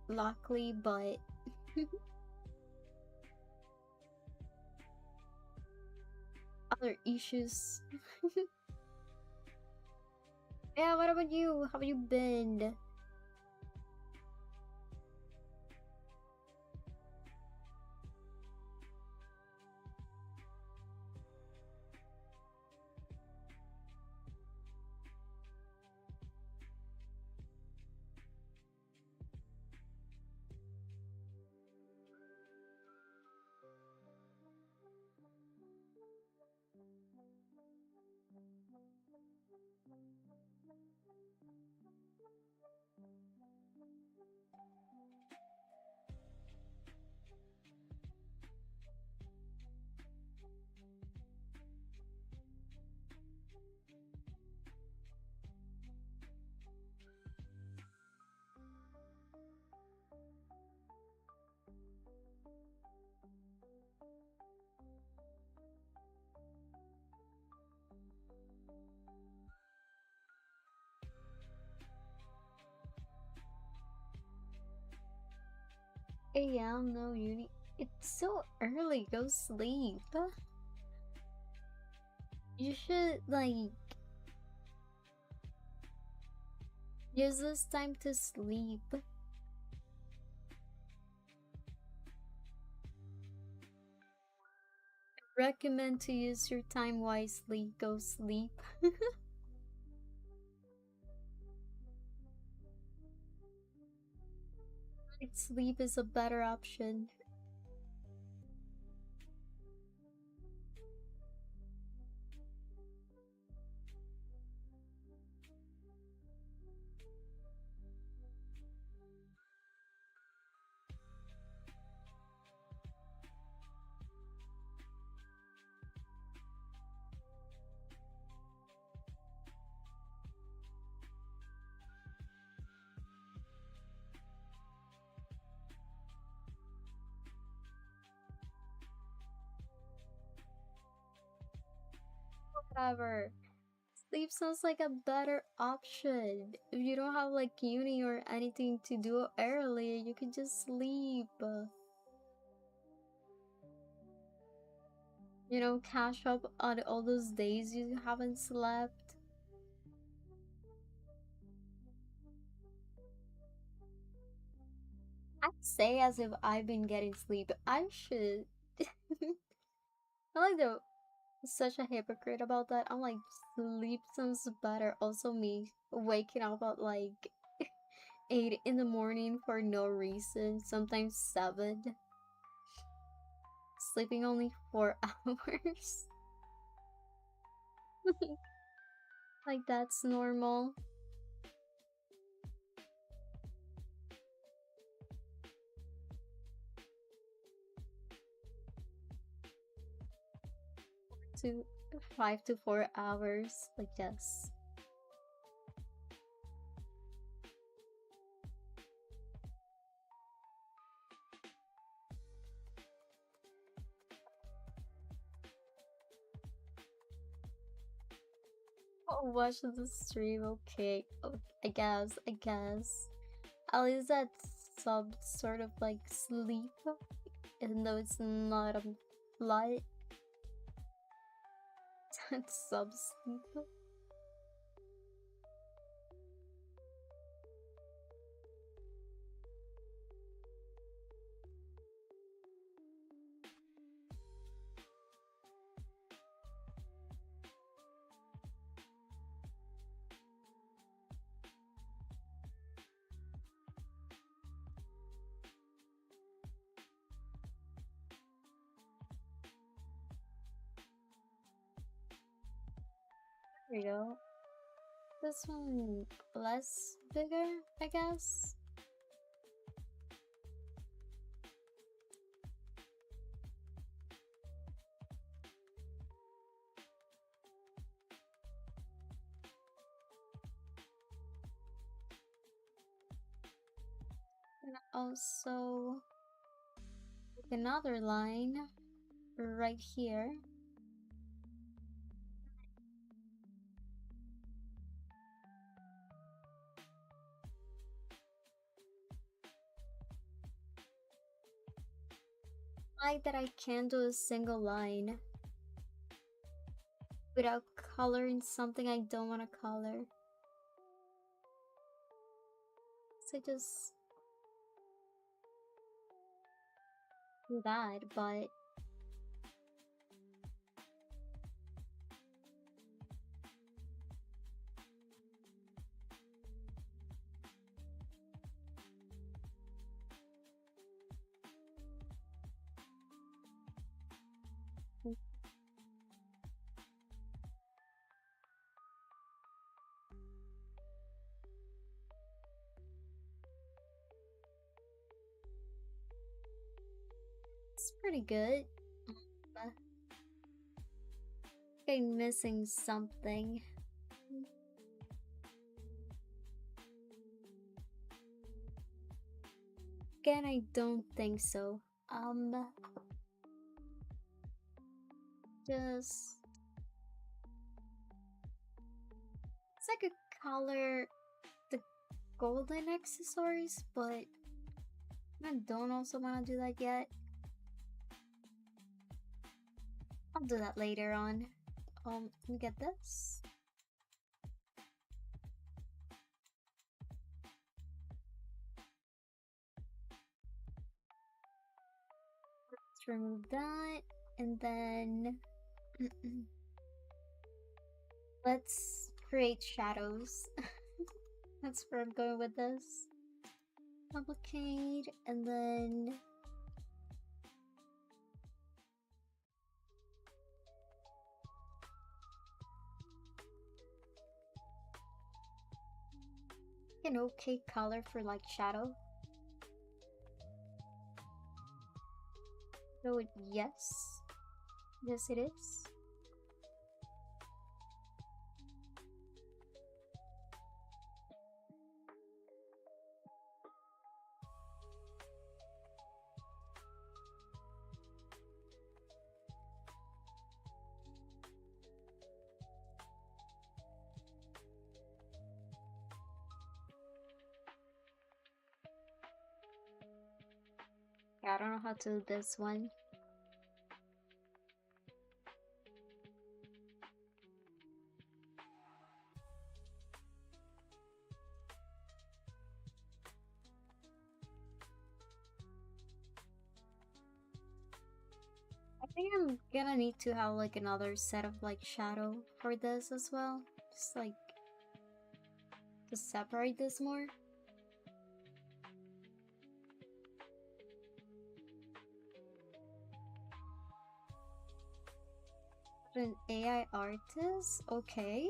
luckily, but other issues. Yeah, what about you? How have you been? AM, no uni. It's so early. Go sleep. You should like use this time to sleep. Recommend to use your time wisely. Go sleep. Sleep is a better option. Whatever. Sleep sounds like a better option. If you don't have like uni or anything to do early, you can just sleep. You know, catch up on all those days you haven't slept. I say as if I've been getting sleep. I should. I like the such a hypocrite about that. I'm like, sleep sounds better. Also, me waking up at like 8 in the morning for no reason, sometimes 7. Sleeping only 4 hours. Like, that's normal. To 5 to 4 hours. Like, yes. Oh, watch the stream. Okay. Oh, I guess. At least that's some sort of like sleep, even though it's not a light. That's sub sleep. There we go. This one less bigger, I guess. And also another line right here. Like that I can't do a single line. without coloring something I don't want to color. So just do that, but it's pretty good. I think I'm missing something. Again, I don't think so. Just it's like a color the golden accessories, but I don't also want to do that yet. I'll do that later on. Let me get this. Let's remove that, and then let's create shadows. That's where I'm going with this. Duplicate, and then an okay color for like shadow. So yes. Yes it is. Yeah, I don't know how to do this one. I think I'm gonna need to have like another set of like shadow for this as well. Just like to separate this more. An AI artist? Okay.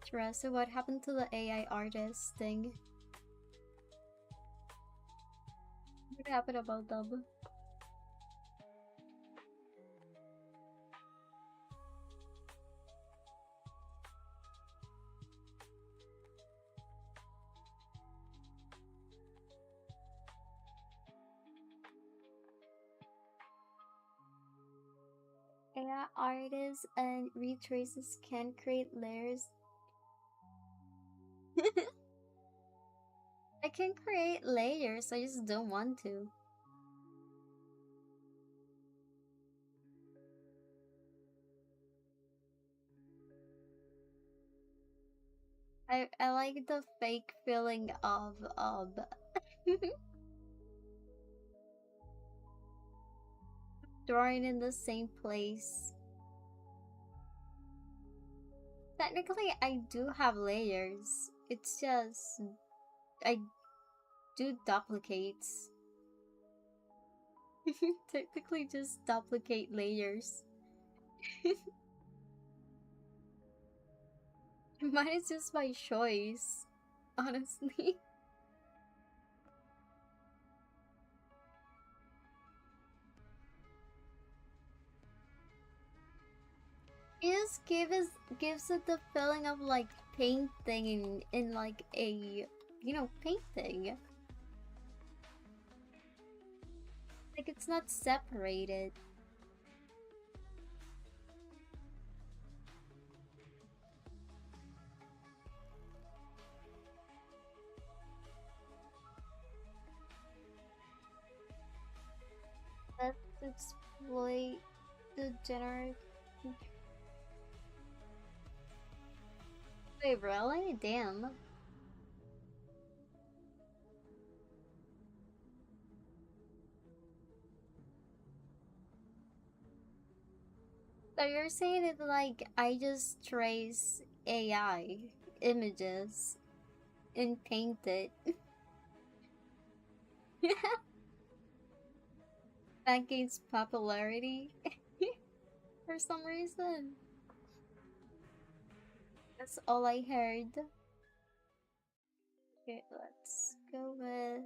Teresa, what happened to the AI artist thing? What happened about them? AI artists and retraces can create layers. I can create layers, I just don't want to. I like the fake feeling of drawing in the same place. Technically, I do have layers. It's just I do duplicates. Technically, just duplicate layers. Mine is just my choice, honestly. It just gives it the feeling of like painting in like a painting. Like it's not separated. Exploit the generic. Wait, really? Damn. So you're saying it like I just trace AI images and paint it. That gains popularity for some reason. That's all I heard. Okay, let's go with.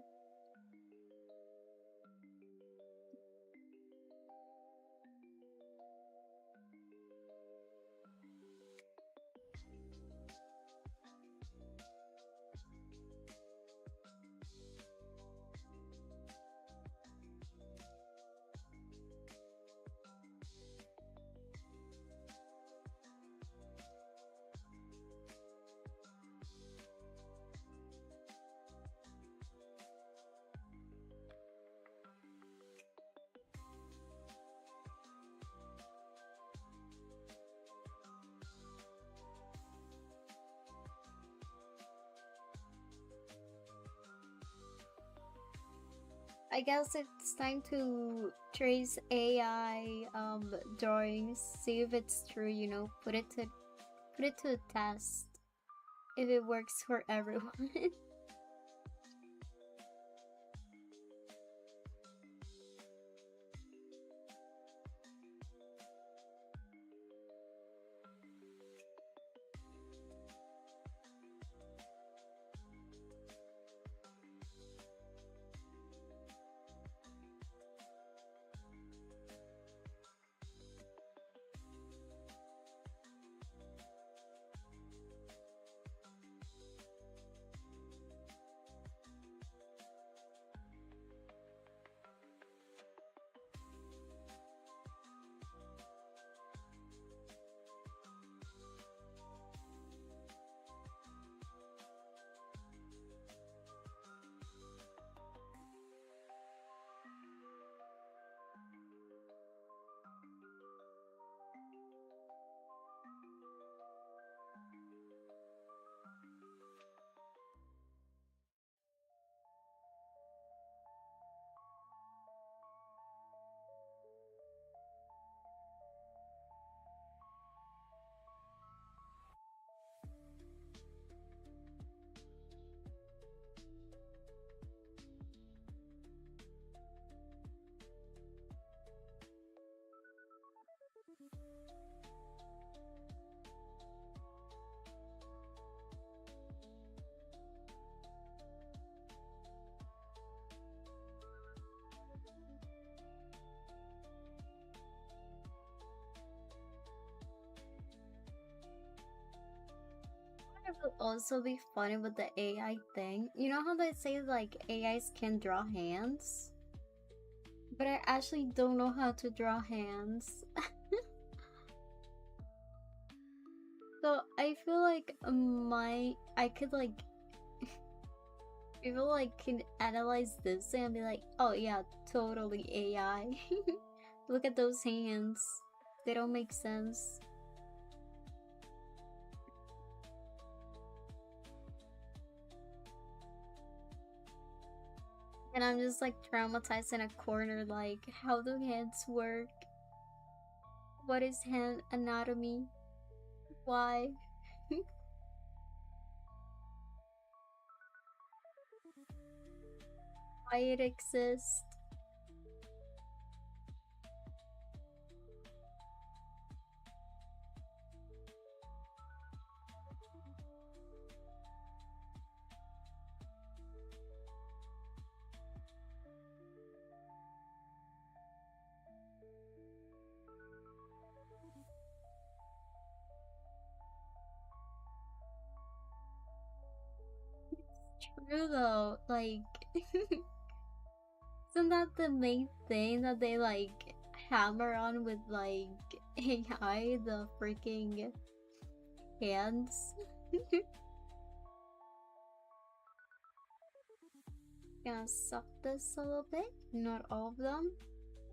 I guess it's time to trace AI drawings, see if it's true, you know, put it to a test if it works for everyone. It would also be funny with the AI thing. You know how they say like AIs can draw hands? But I actually don't know how to draw hands. So I feel like I could like people like can analyze this and be like, oh yeah, totally AI. Look at those hands. They don't make sense. And I'm just like traumatized in a corner, like, how do hands work? What is hand anatomy? Why? Why it exists? True though, like, isn't that the main thing that they like hammer on with like AI, the freaking hands? Gonna suck this a little bit, not all of them.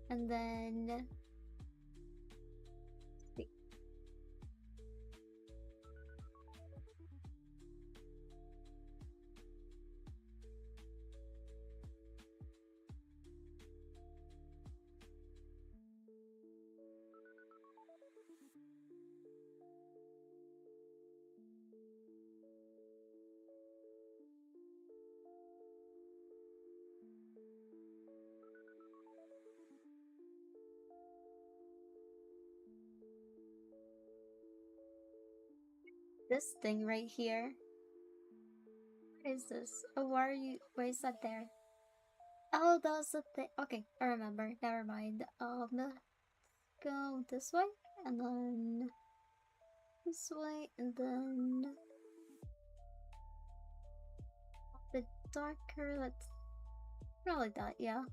And then this thing right here. What is this? Oh, why are you? Why is that there? Oh, that was the thing. Okay, I remember. Never mind. Let's go this way, and then this way, and then a bit darker. Let's not like that. Yeah.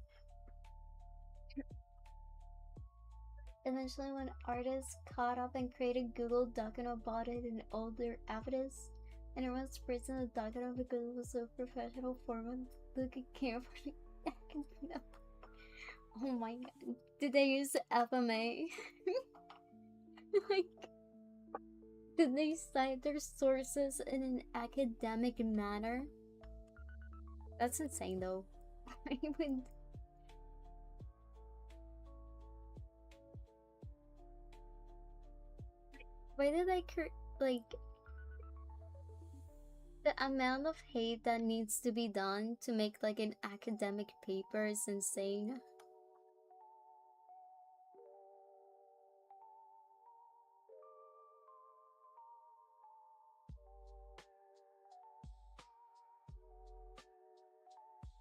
Eventually, when artists caught up and created Google Document bought it in all their evidence, and everyone's praising the document because it was a professional format. Look at carefully. Oh my god. Did they use FMA? Like, did they cite their sources in an academic manner? That's insane though. I would. Why did I like the amount of hate that needs to be done to make like an academic paper is insane.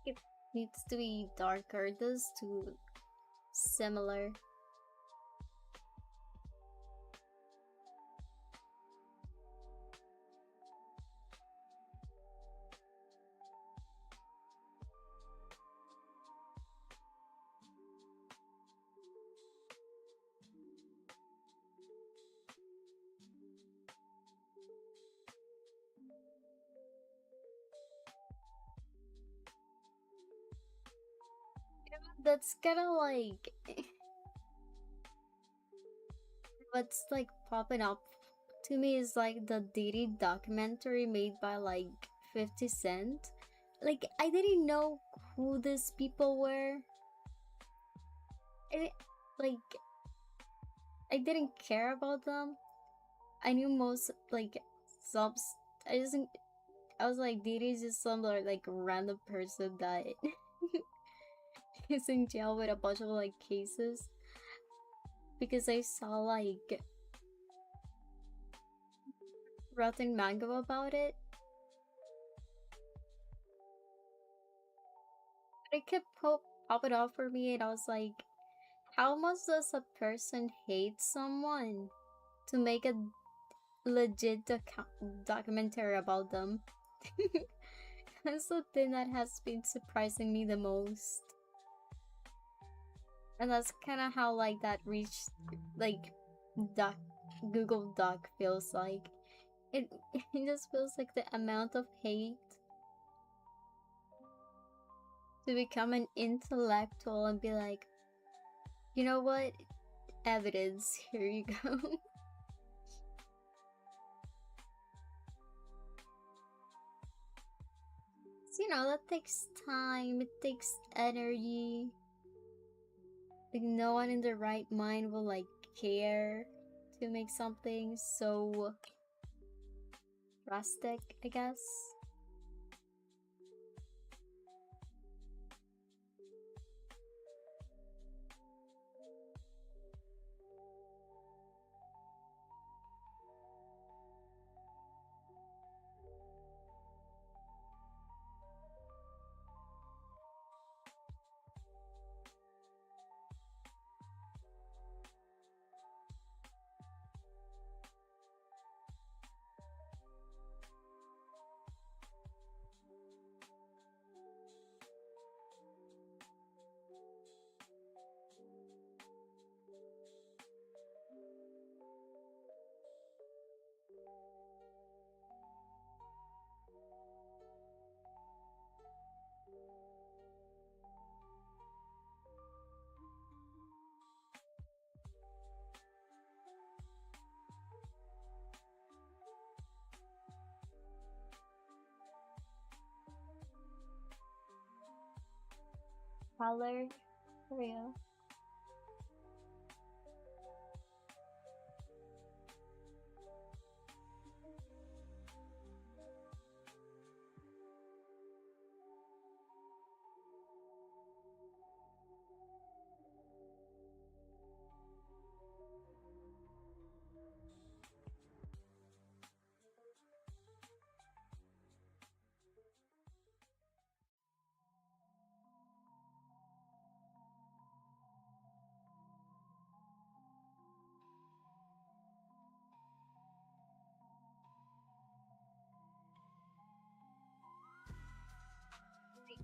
It needs to be darker. Those two similar. That's kind of like what's like popping up to me is like the Diddy documentary made by like 50 Cent. Like, I didn't know who these people were. It, like, I didn't care about them. I knew most like subs. I just I was like, Diddy's just some like random person that is in jail with a bunch of like cases. Because I saw like Rotten Mango about it. It kept popping up for me, and I was like, how much does a person hate someone to make a legit documentary about them? That's the thing that has been surprising me the most. And that's kind of how like that reached like doc Google Doc feels like. It it just feels like the amount of hate to become an intellectual and be like, you know what? Evidence, here you go. So, you know, that takes time, it takes energy. Like, no one in their right mind will like care to make something so drastic, I guess. color. For real.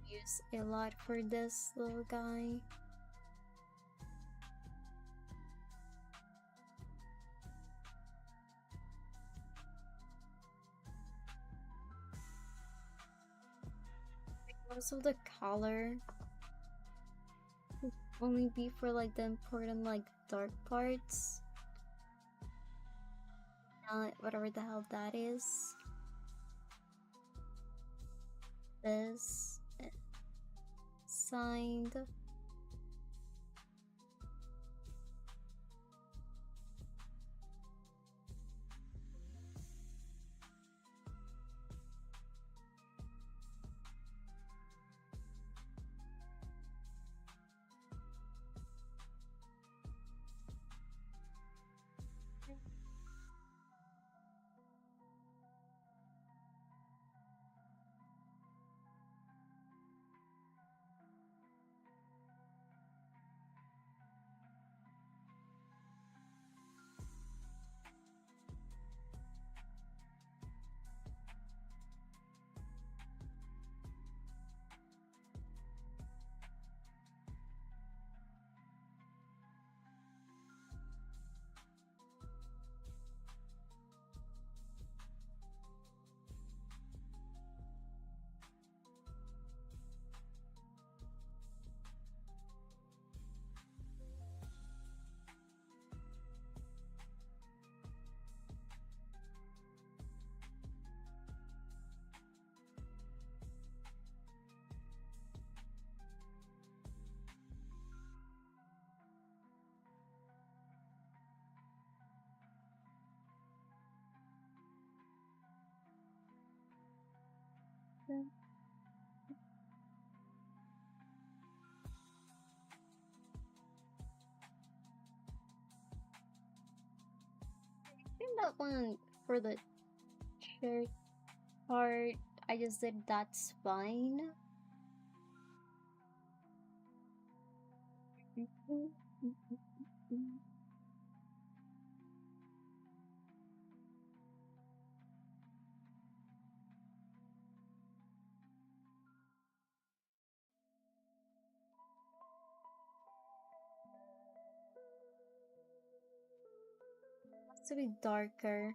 Use a lot for this little guy. Most of the color would only be for like the important like dark parts. Not whatever the hell that is. This signed. I think that one for the shirt part, I just did that's fine. Has to be darker.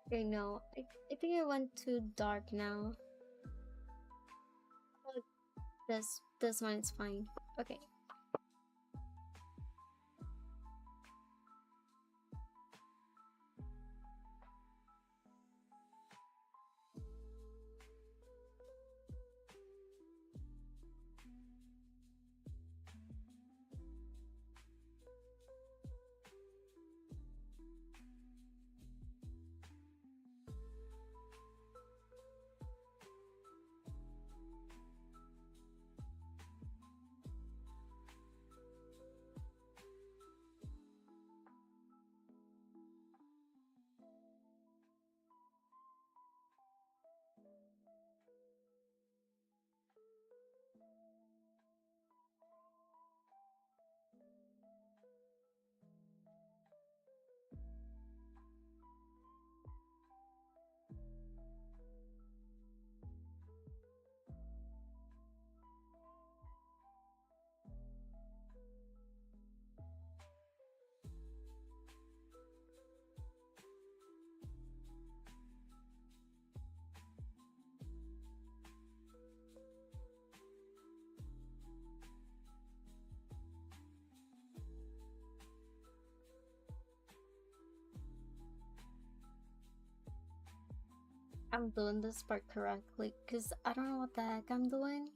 Okay, no, I think I went too dark now. But this one is fine. Okay. I'm doing this part correctly, because I don't know what the heck I'm doing.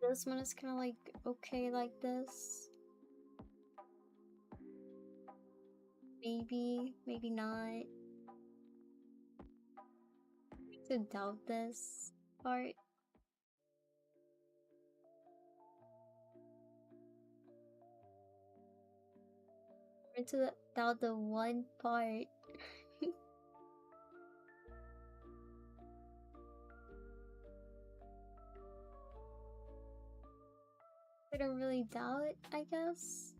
This one is kind of like okay like this. Maybe, maybe not. To doubt this part. Or to doubt the one part. I don't really doubt, I guess.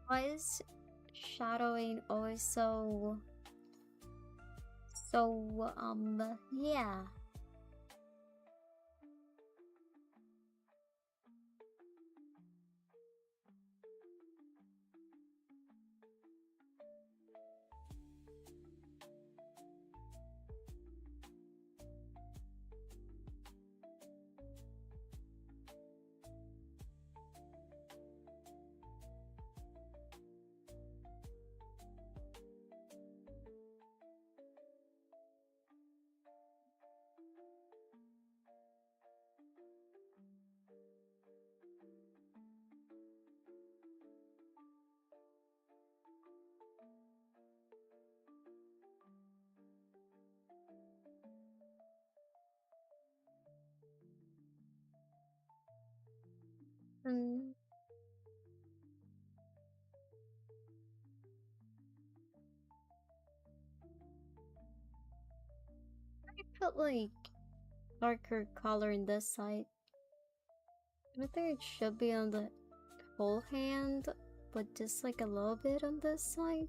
Why is shadowing always yeah. Mm. I put like darker color in this side. I think it should be on the whole hand, but just like a little bit on this side.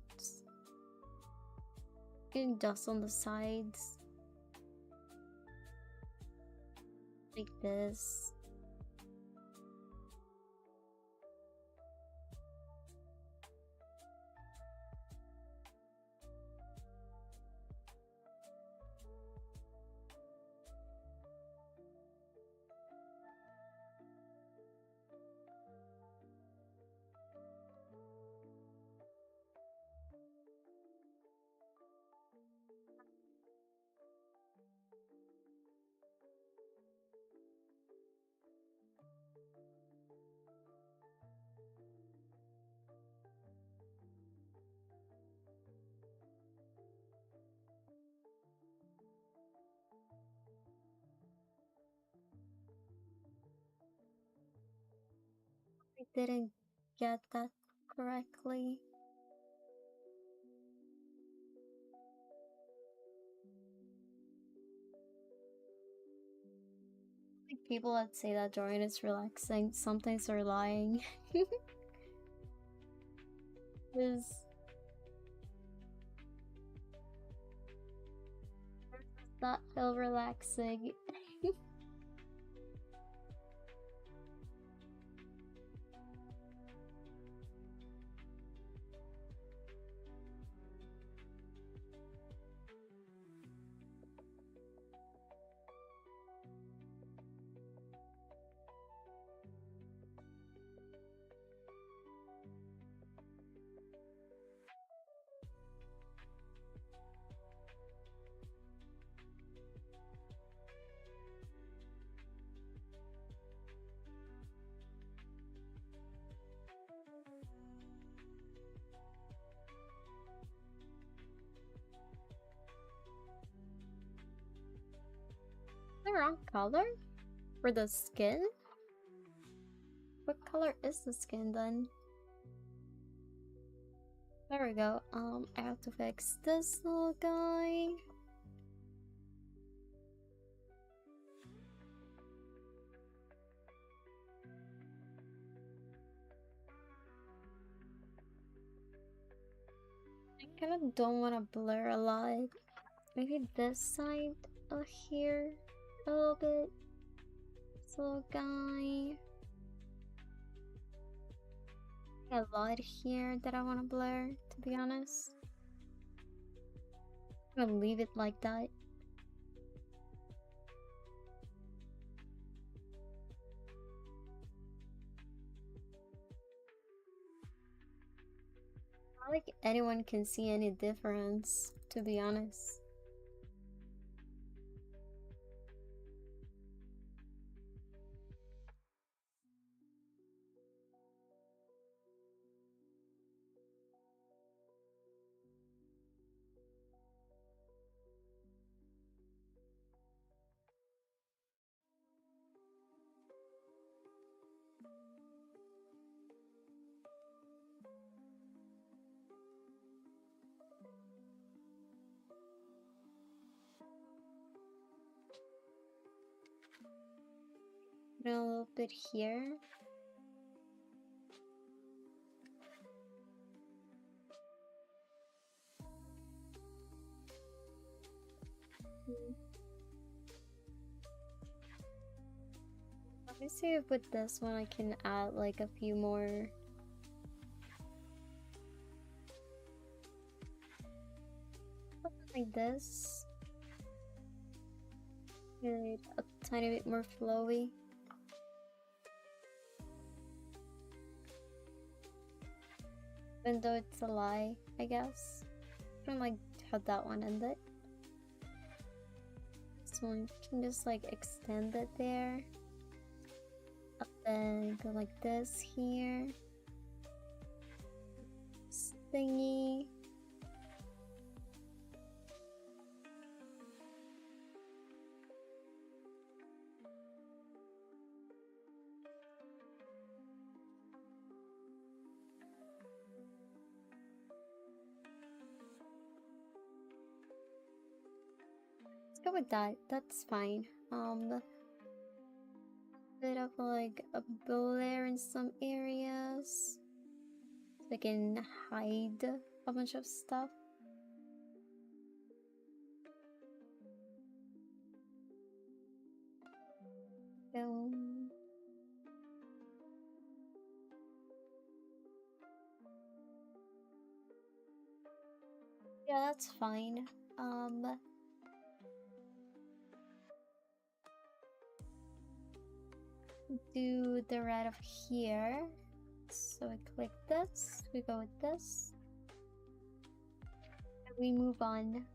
And dust on the sides. Like this. I didn't get that correctly. Like people that say that drawing is relaxing, sometimes are lying. Does that feel relaxing? The wrong color for the skin? What color is the skin then? There we go. I have to fix this little guy. I kind of don't want to blur a lot. Maybe this side of here a little bit. This little guy. A lot here that I want to blur, to be honest. I'm gonna leave it like that. Not like anyone can see any difference, to be honest. A little bit here. Let me see if with this one I can add like a few more. Like this. Good. A tiny bit more flowy. Even though it's a lie, I guess. I don't like how that one ended. This one can just like extend it there. Up then go like this here. Thingy. Go with that. That's fine. Bit of like a blur in some areas, so I can hide a bunch of stuff. So yeah, that's fine. Do the red of here. So I click this, we go with this, and we move on.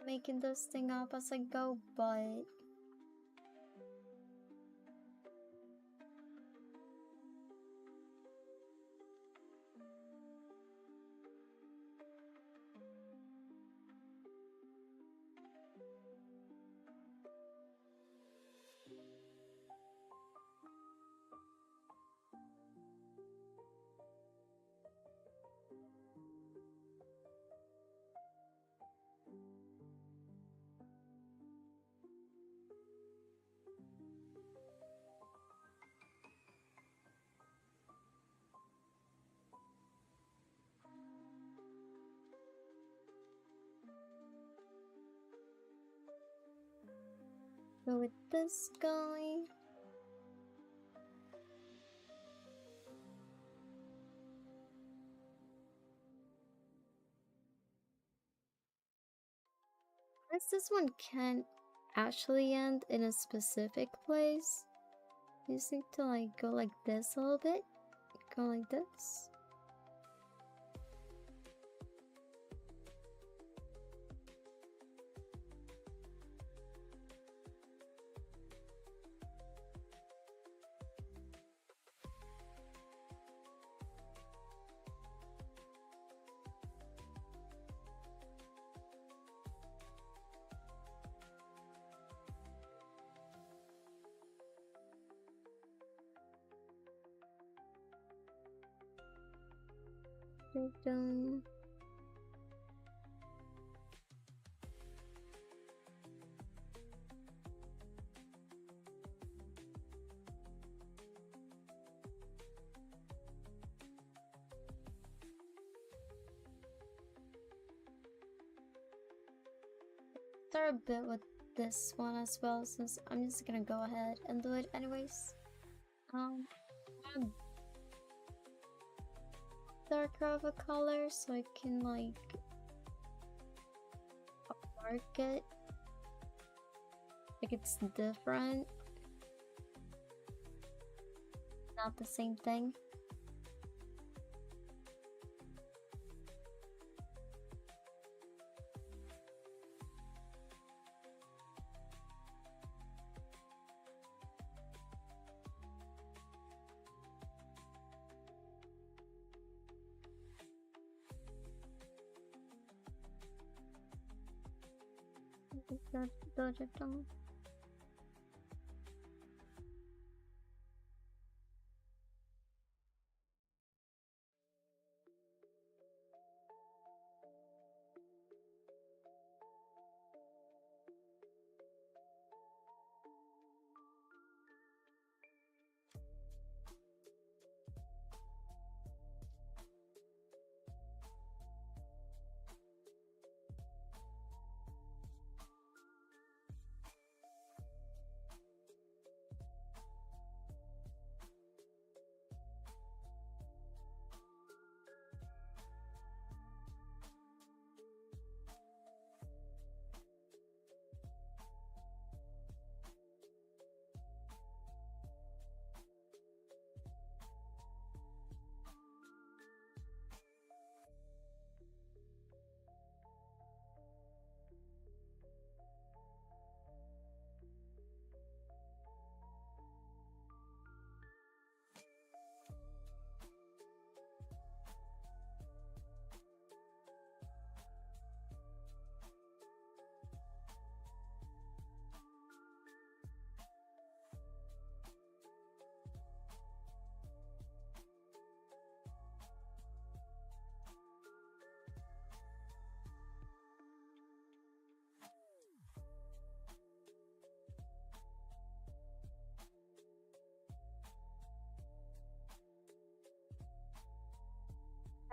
I'm making this thing up as I go, but go with this guy. Guess this one can't actually end in a specific place. You just need to like go like this a little bit. Go like this. Dun. Start a bit with this one as well, since I'm just gonna go ahead and do it anyways. I'm darker of a color so I can like mark it like it's different, not the same thing. Dodge it down.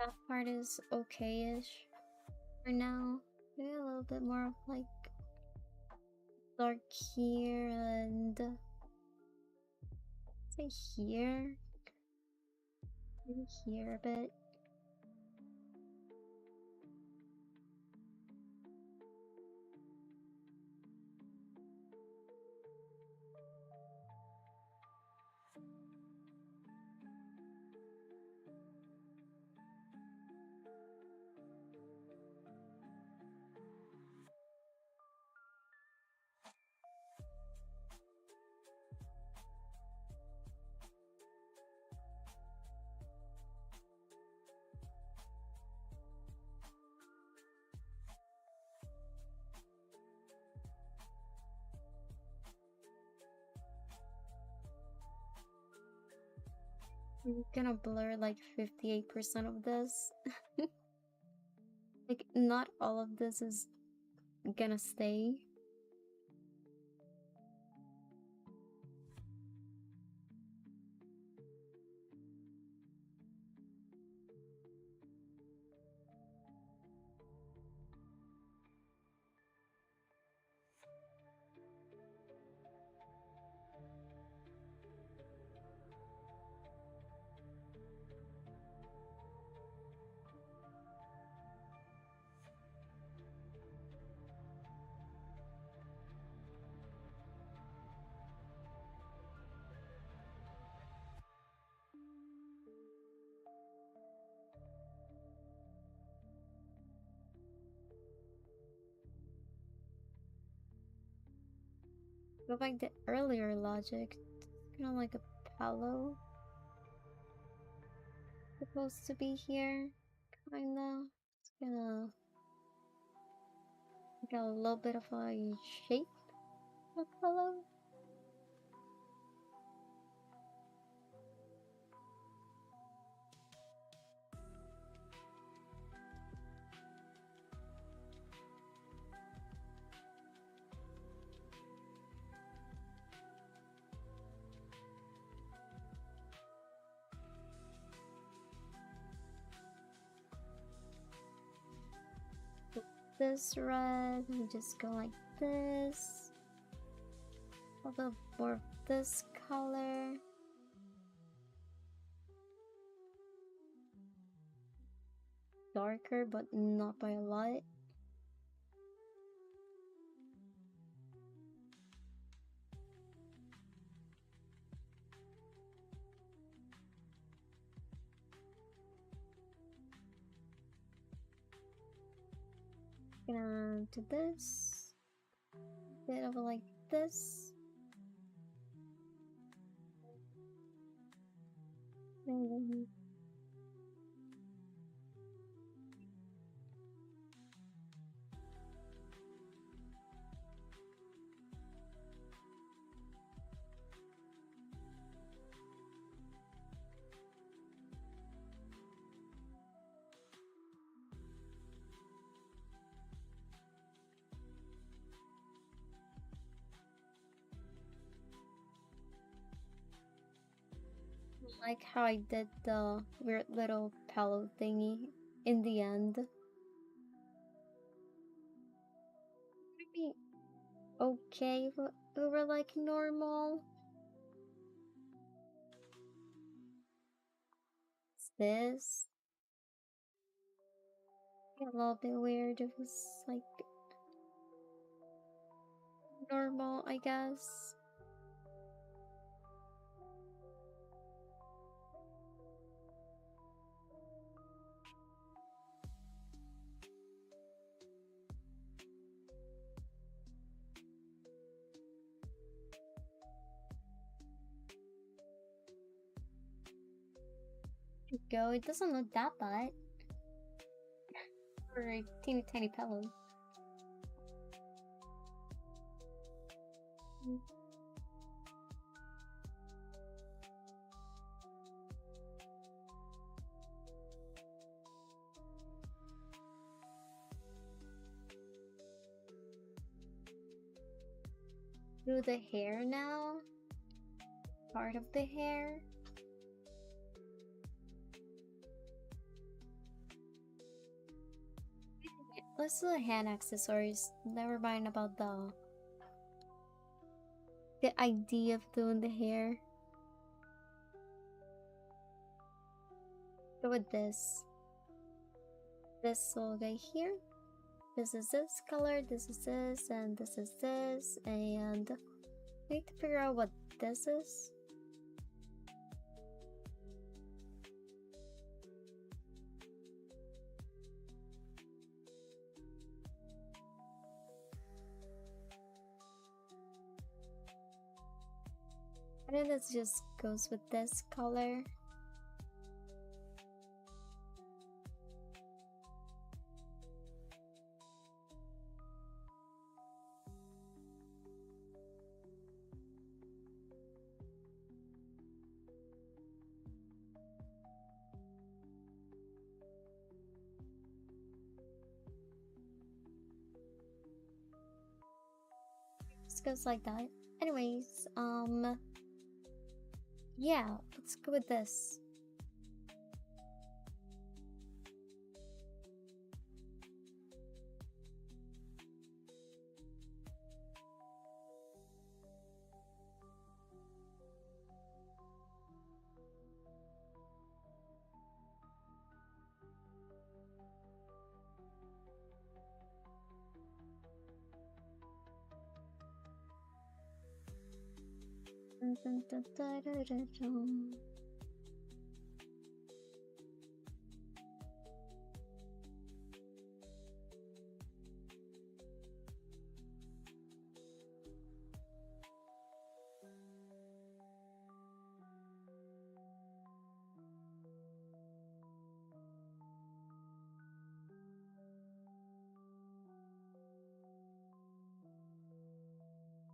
That part is okay-ish for now. Maybe a little bit more of like dark here and say here. Maybe here a bit. I'm gonna blur like 58% of this. Like, not all of this is gonna stay. Go back to earlier logic. It's kind of like a pillow. Supposed to be here. Kinda. It's gonna get a little bit of a shape of pillow. This red, and just go like this. A little more of this color. Darker, but not by a lot. Gonna do this. Bit of like this. Like how I did the weird little pillow thingy in the end. Maybe okay if we were like normal. What's this? A little bit weird. It was like normal, I guess. There you go. It doesn't look that bad for a teeny tiny pillow. Do the hair now. Part of the hair. Let's do the hand accessories. Never mind about the idea of doing the hair. Go with this. This will go here. This is this color, this is this, and this is this, and I need to figure out what this is. I think this just goes with this color. Just goes like that. Anyways, yeah, let's go with this. Dun, dun, dun, dun, dun, dun.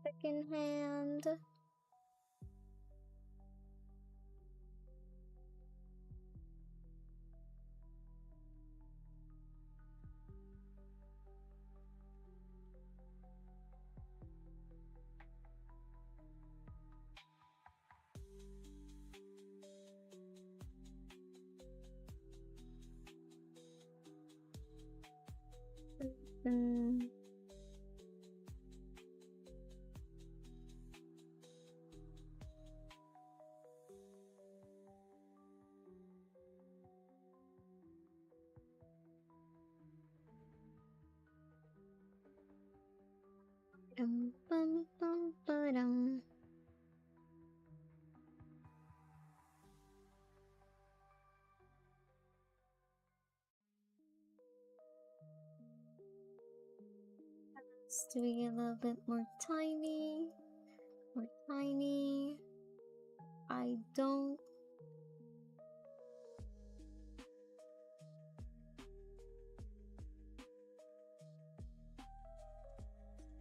Second hand. Mm. Dum, bum, bum, ba-dum. Let's do it a little bit more tiny. More tiny. I don't.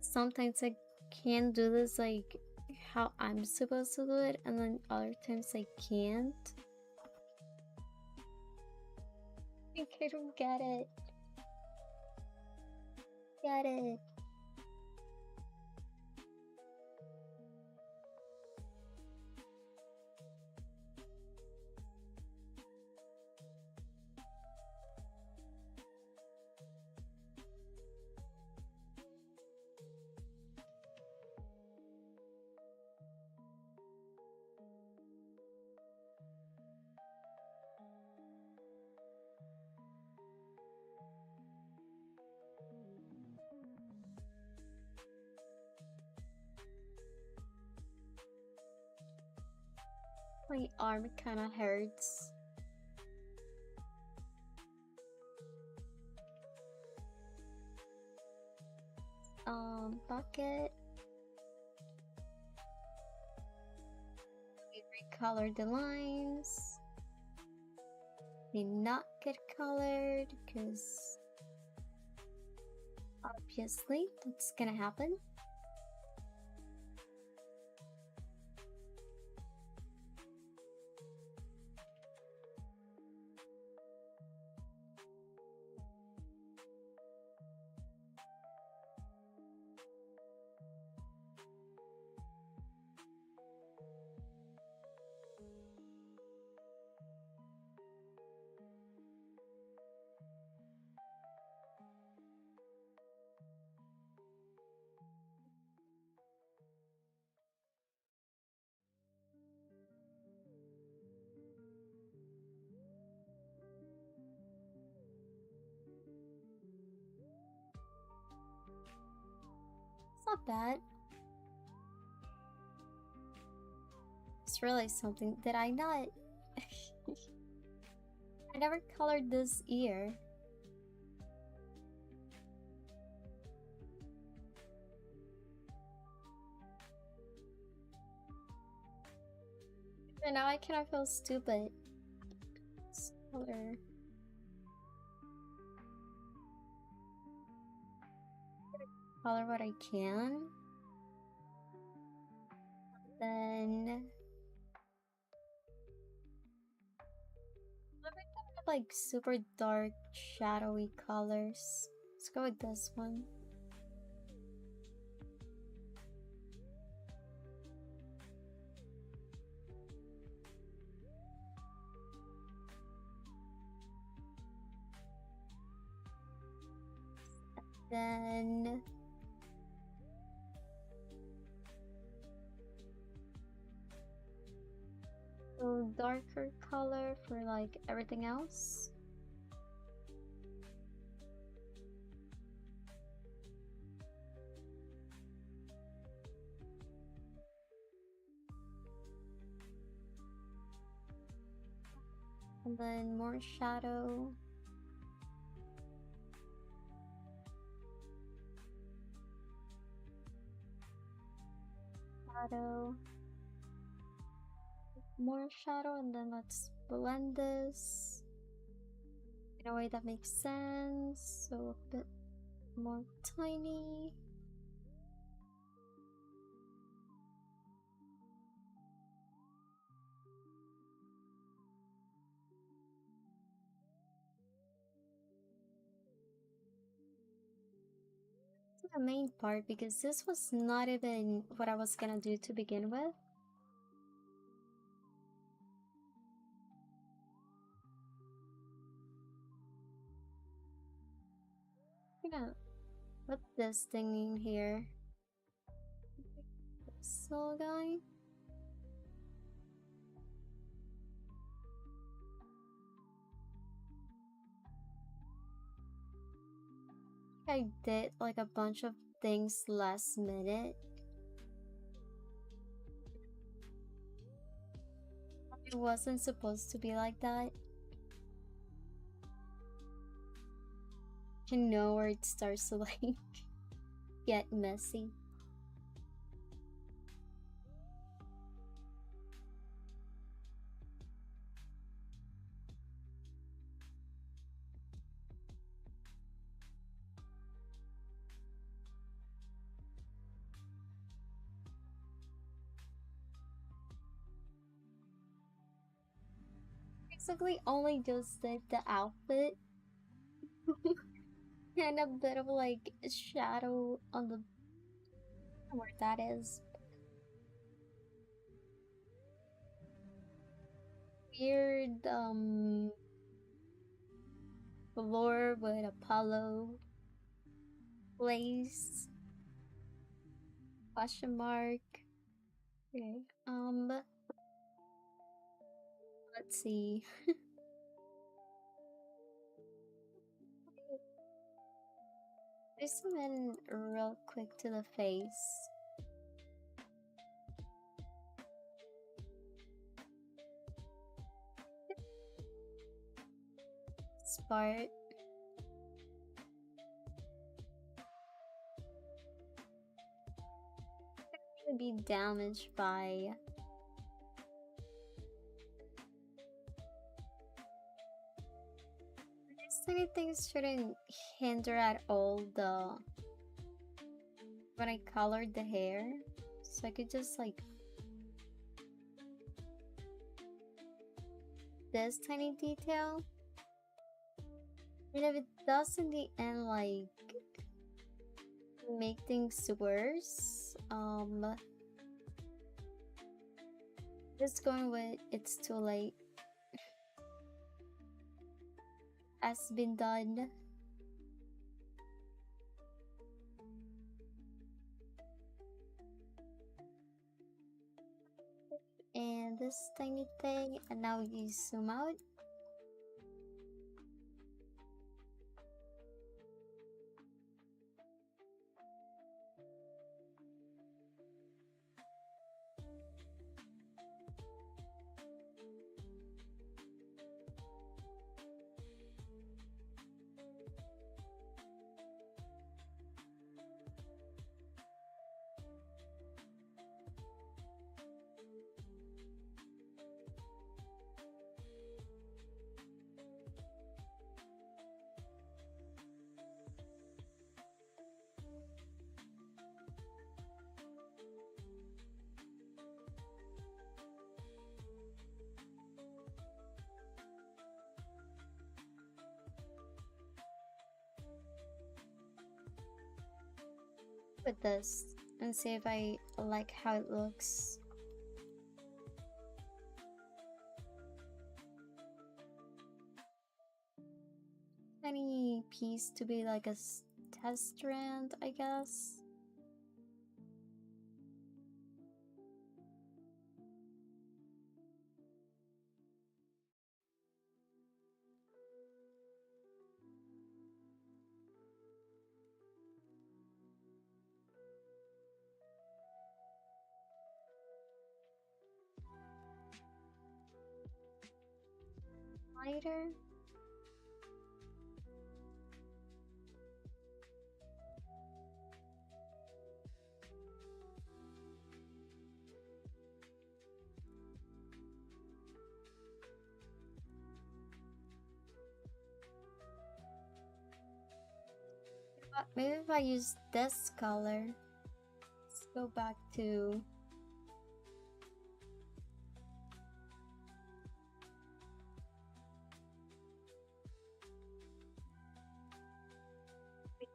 Sometimes I can't do this like how I'm supposed to do it, and then other times I can't. I think I don't get it. Get it. My arm kind of hurts. Bucket. We recolor the lines. They not get colored because obviously that's gonna happen. not bad. It's really something. Did I not? I never colored this ear. And now I kind of feel stupid. Let's color. Color what I can. Then like super dark shadowy colors. Let's go with this one. Then a darker color for like everything else. And then more shadow. Shadow. More shadow, and then let's blend this in a way that makes sense. So a bit more tiny. The main part, because this was not even what I was gonna do to begin with. I'm gonna put this thing in here. This little guy. I did like a bunch of things last minute. It wasn't supposed to be like that. You know where it starts to like get messy. Basically only just did the outfit and a bit of like shadow on the where that is. Weird floor with Apollo place question mark. Okay. Let's see. Zoom in real quick to the face. This part. Could be damaged by these tiny things shouldn't hinder at all the when I colored the hair. So I could just like this tiny detail. And if it does in the end like make things worse, just going with it's too late has been done. And this tiny thing, and now you zoom out. with this and see if I like how it looks. Tiny piece to be like a test strand, I guess. Lighter. Maybe if I use this color, let's go back to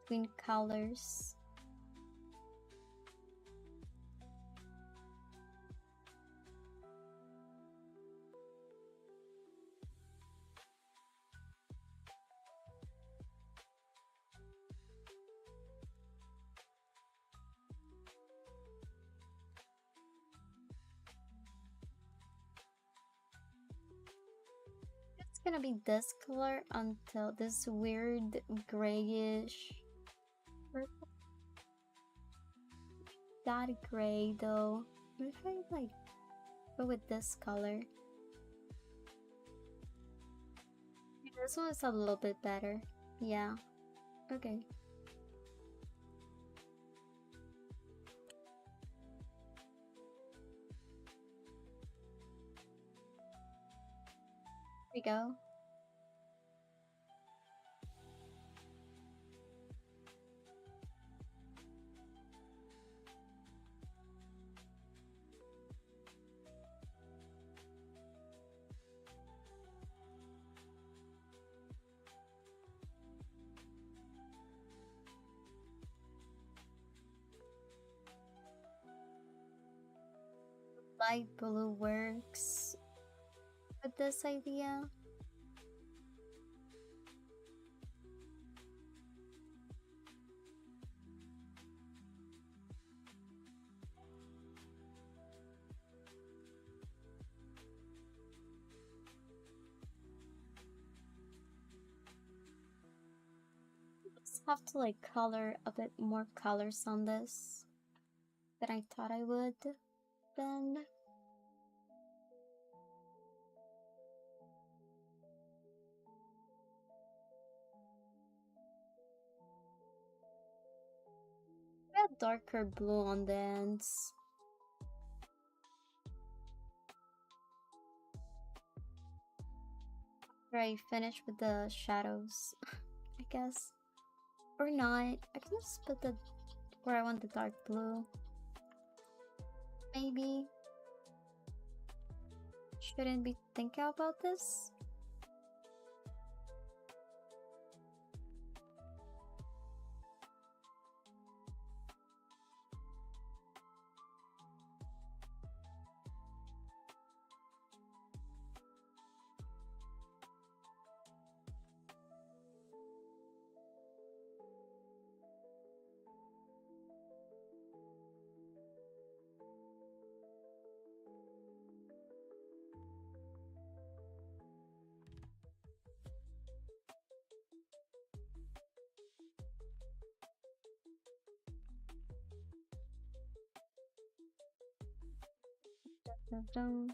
between colors. It's gonna be this color until this weird grayish purple. That gray though. What if I like go with this color? This one is a little bit better. Yeah. Okay. Here we go. Light blue works with this idea. Just have to like color a bit more colors on this than I thought I would then. A darker blue on the ends. After I finish with the shadows, I guess. Or not. I can just put the where I want the dark blue. Maybe. Shouldn't be thinking about this. Dun, dun.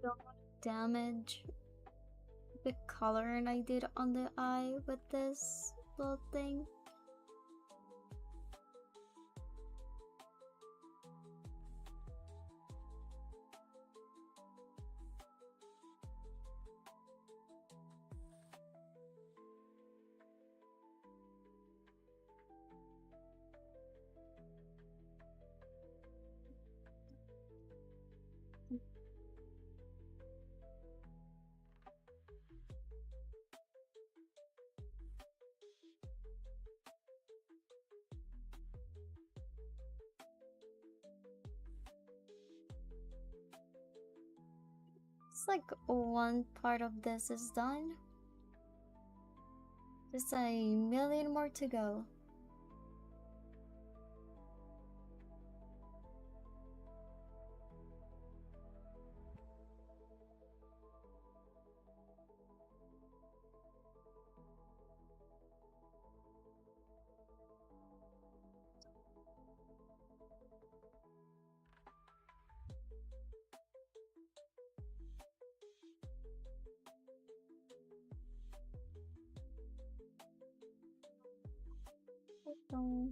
Don't want to damage the the coloring I did on the eye with this little thing. It's like one part of this is done. Just a million more to go. So,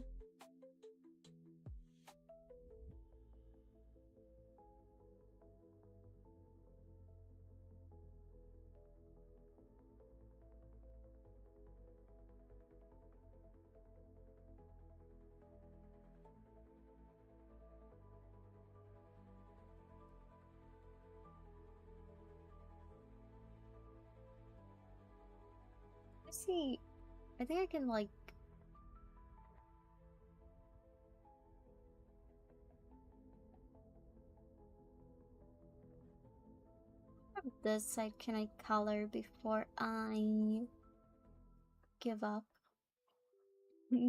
let's see. I think I can like this side. Can I color before I give up?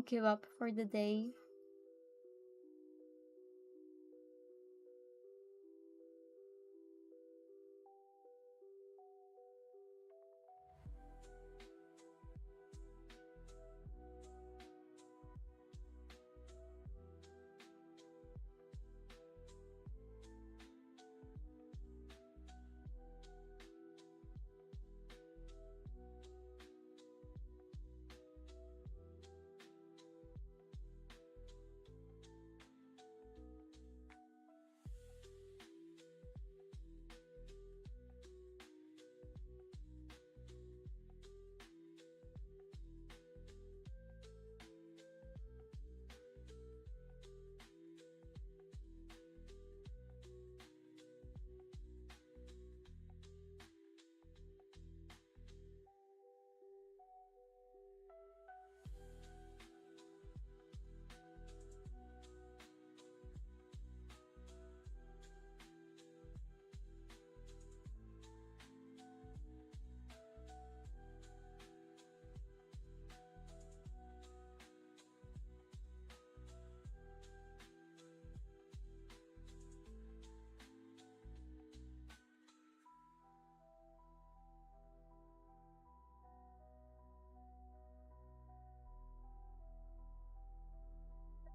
Give up for the day.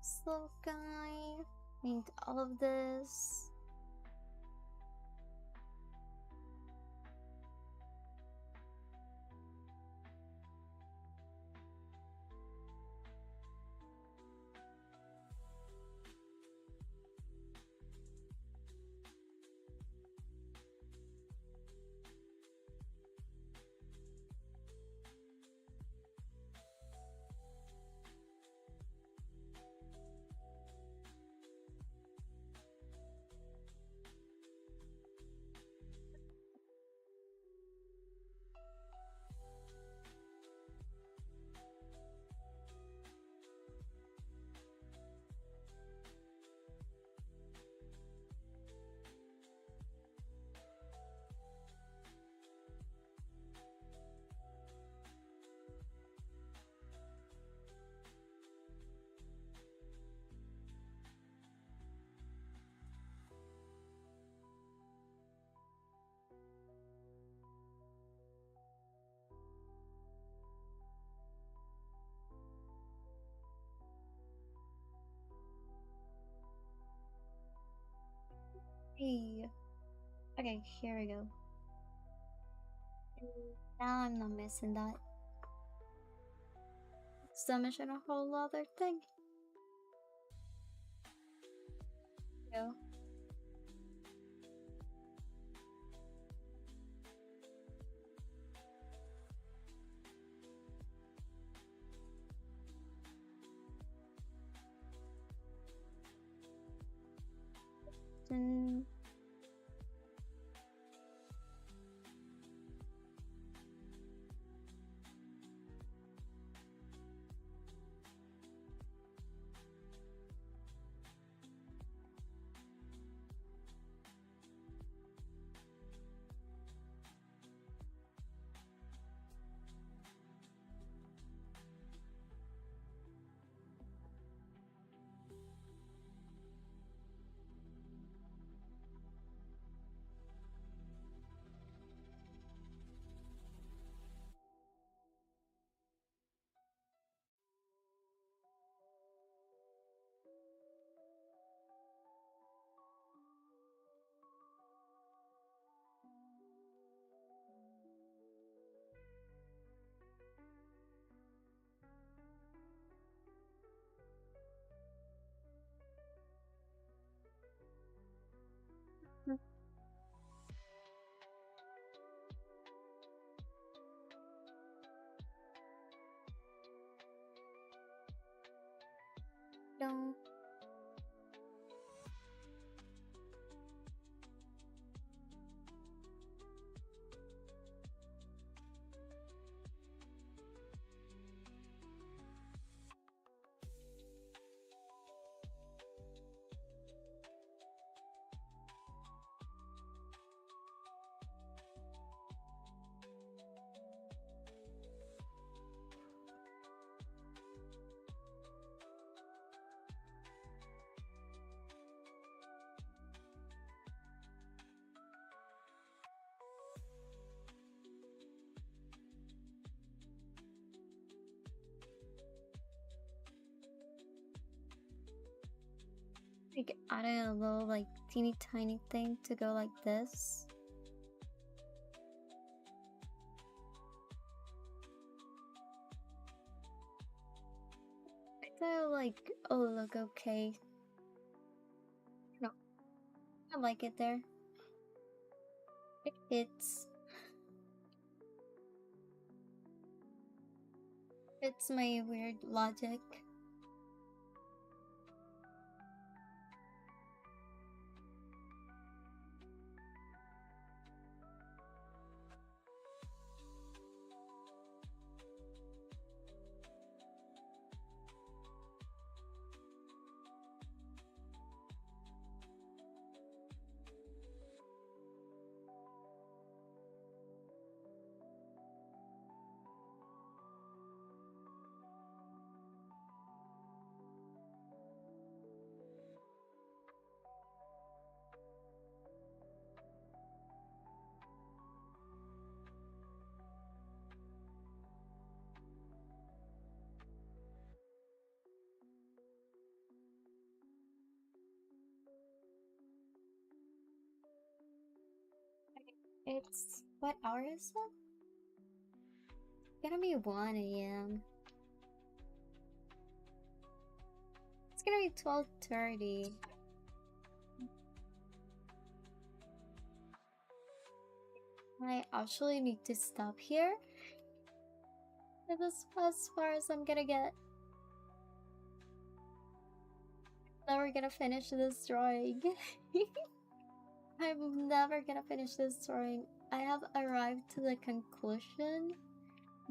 Slow guy. Need all of this. Hey. Okay, here we go. Now I'm not missing that. Submission a whole other thing. Yo. Then don't. Like added a little like teeny tiny thing to go like this. I thought it would, like, oh, look okay. No, I like it there. It fits. It's my weird logic. It's what hour is it? It's gonna be 1 a.m. It's gonna be 12:30. I actually need to stop here. This is as far as I'm gonna get. Never gonna finish this drawing. I'm never gonna finish this drawing. I have arrived to the conclusion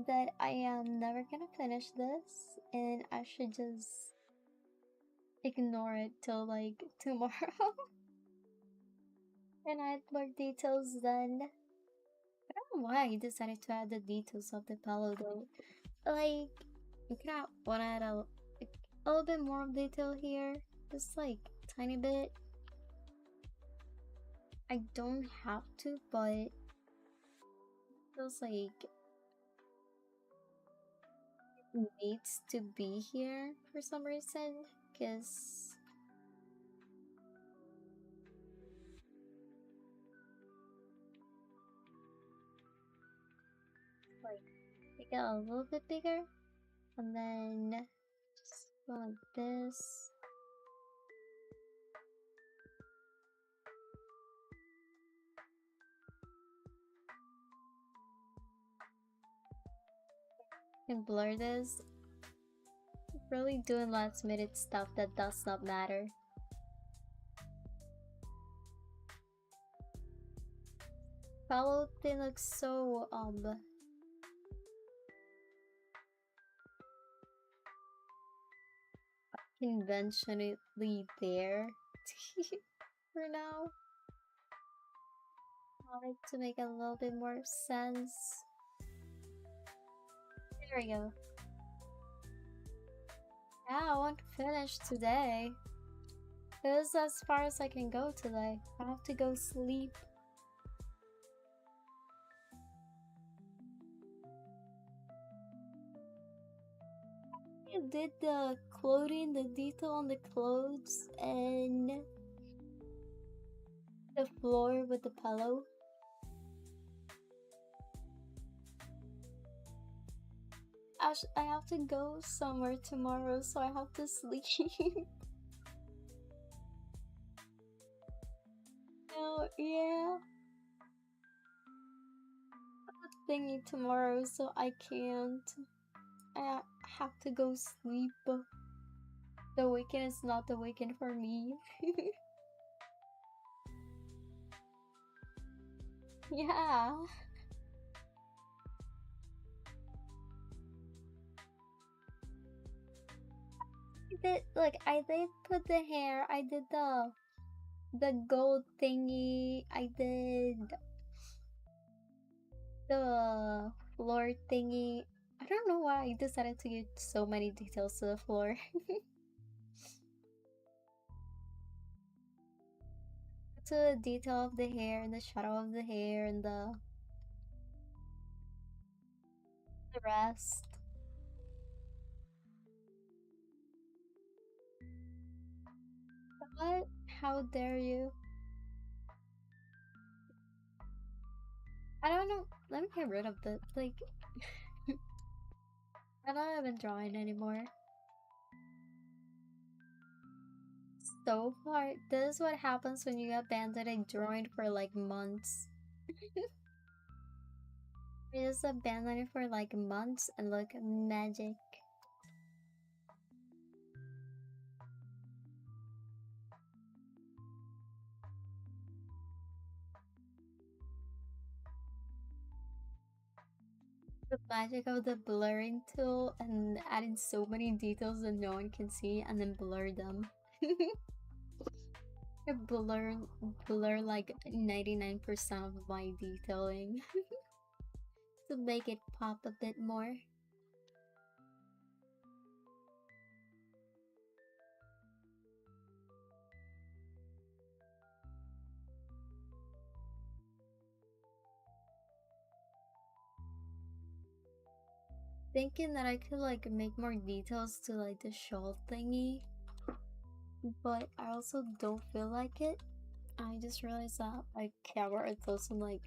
that I am never gonna finish this and I should just ignore it till like tomorrow and add more details then. I don't know why I decided to add the details of the pillow though. Like, you could wanna add a little bit more of detail here, just like tiny bit. I don't have to, but it feels like it needs to be here for some reason, because get a little bit bigger, and then just go like this. And blur this. Really doing last minute stuff that does not matter. Follow thing looks so conventionally there for now. I like to make a little bit more sense. There we go. Yeah, I want to finish today. This is as far as I can go today. I have to go sleep. I did the clothing, the detail on the clothes, and the floor with the pillow. I have to go somewhere tomorrow, so I have to sleep. Oh, yeah. Thingy tomorrow, so I can't. I have to go sleep. The weekend is not the weekend for me. Yeah. I did put the hair. I did the gold thingy. I did the floor thingy. I don't know why I decided to give so many details to the floor. To the detail of the hair and the shadow of the hair and the rest. What? How dare you? I don't know. Let me get rid of the like. I'm not even drawing anymore. So far, this is what happens when you abandon a drawing for like months. You just abandon it for like months and look magic. The magic of the blurring tool and adding so many details that no one can see and then blur them. I blur like 99% of my detailing to make it pop a bit more. Thinking that I could like make more details to like the shawl thingy, but I also don't feel like it. I just realized that my camera is also like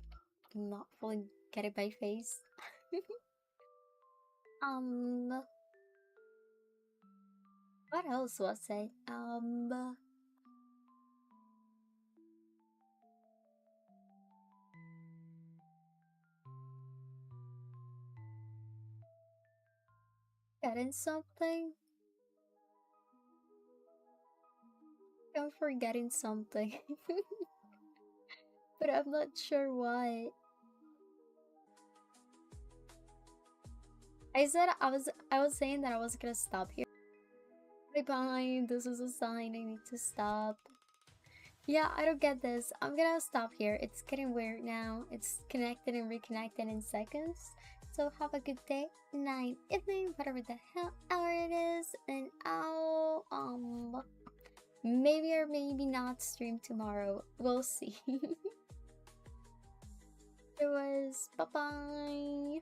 not fully getting my face. um, what else was I? Getting something? I'm forgetting something. But I'm not sure why. I was saying that I was gonna stop here. Bye bye, this is a sign I need to stop. Yeah, I don't get this. I'm gonna stop here. It's getting weird now. It's connected and reconnected in seconds. So have a good day, night, evening, whatever the hell hour it is, and I'll maybe or maybe not stream tomorrow. We'll see. It was bye bye.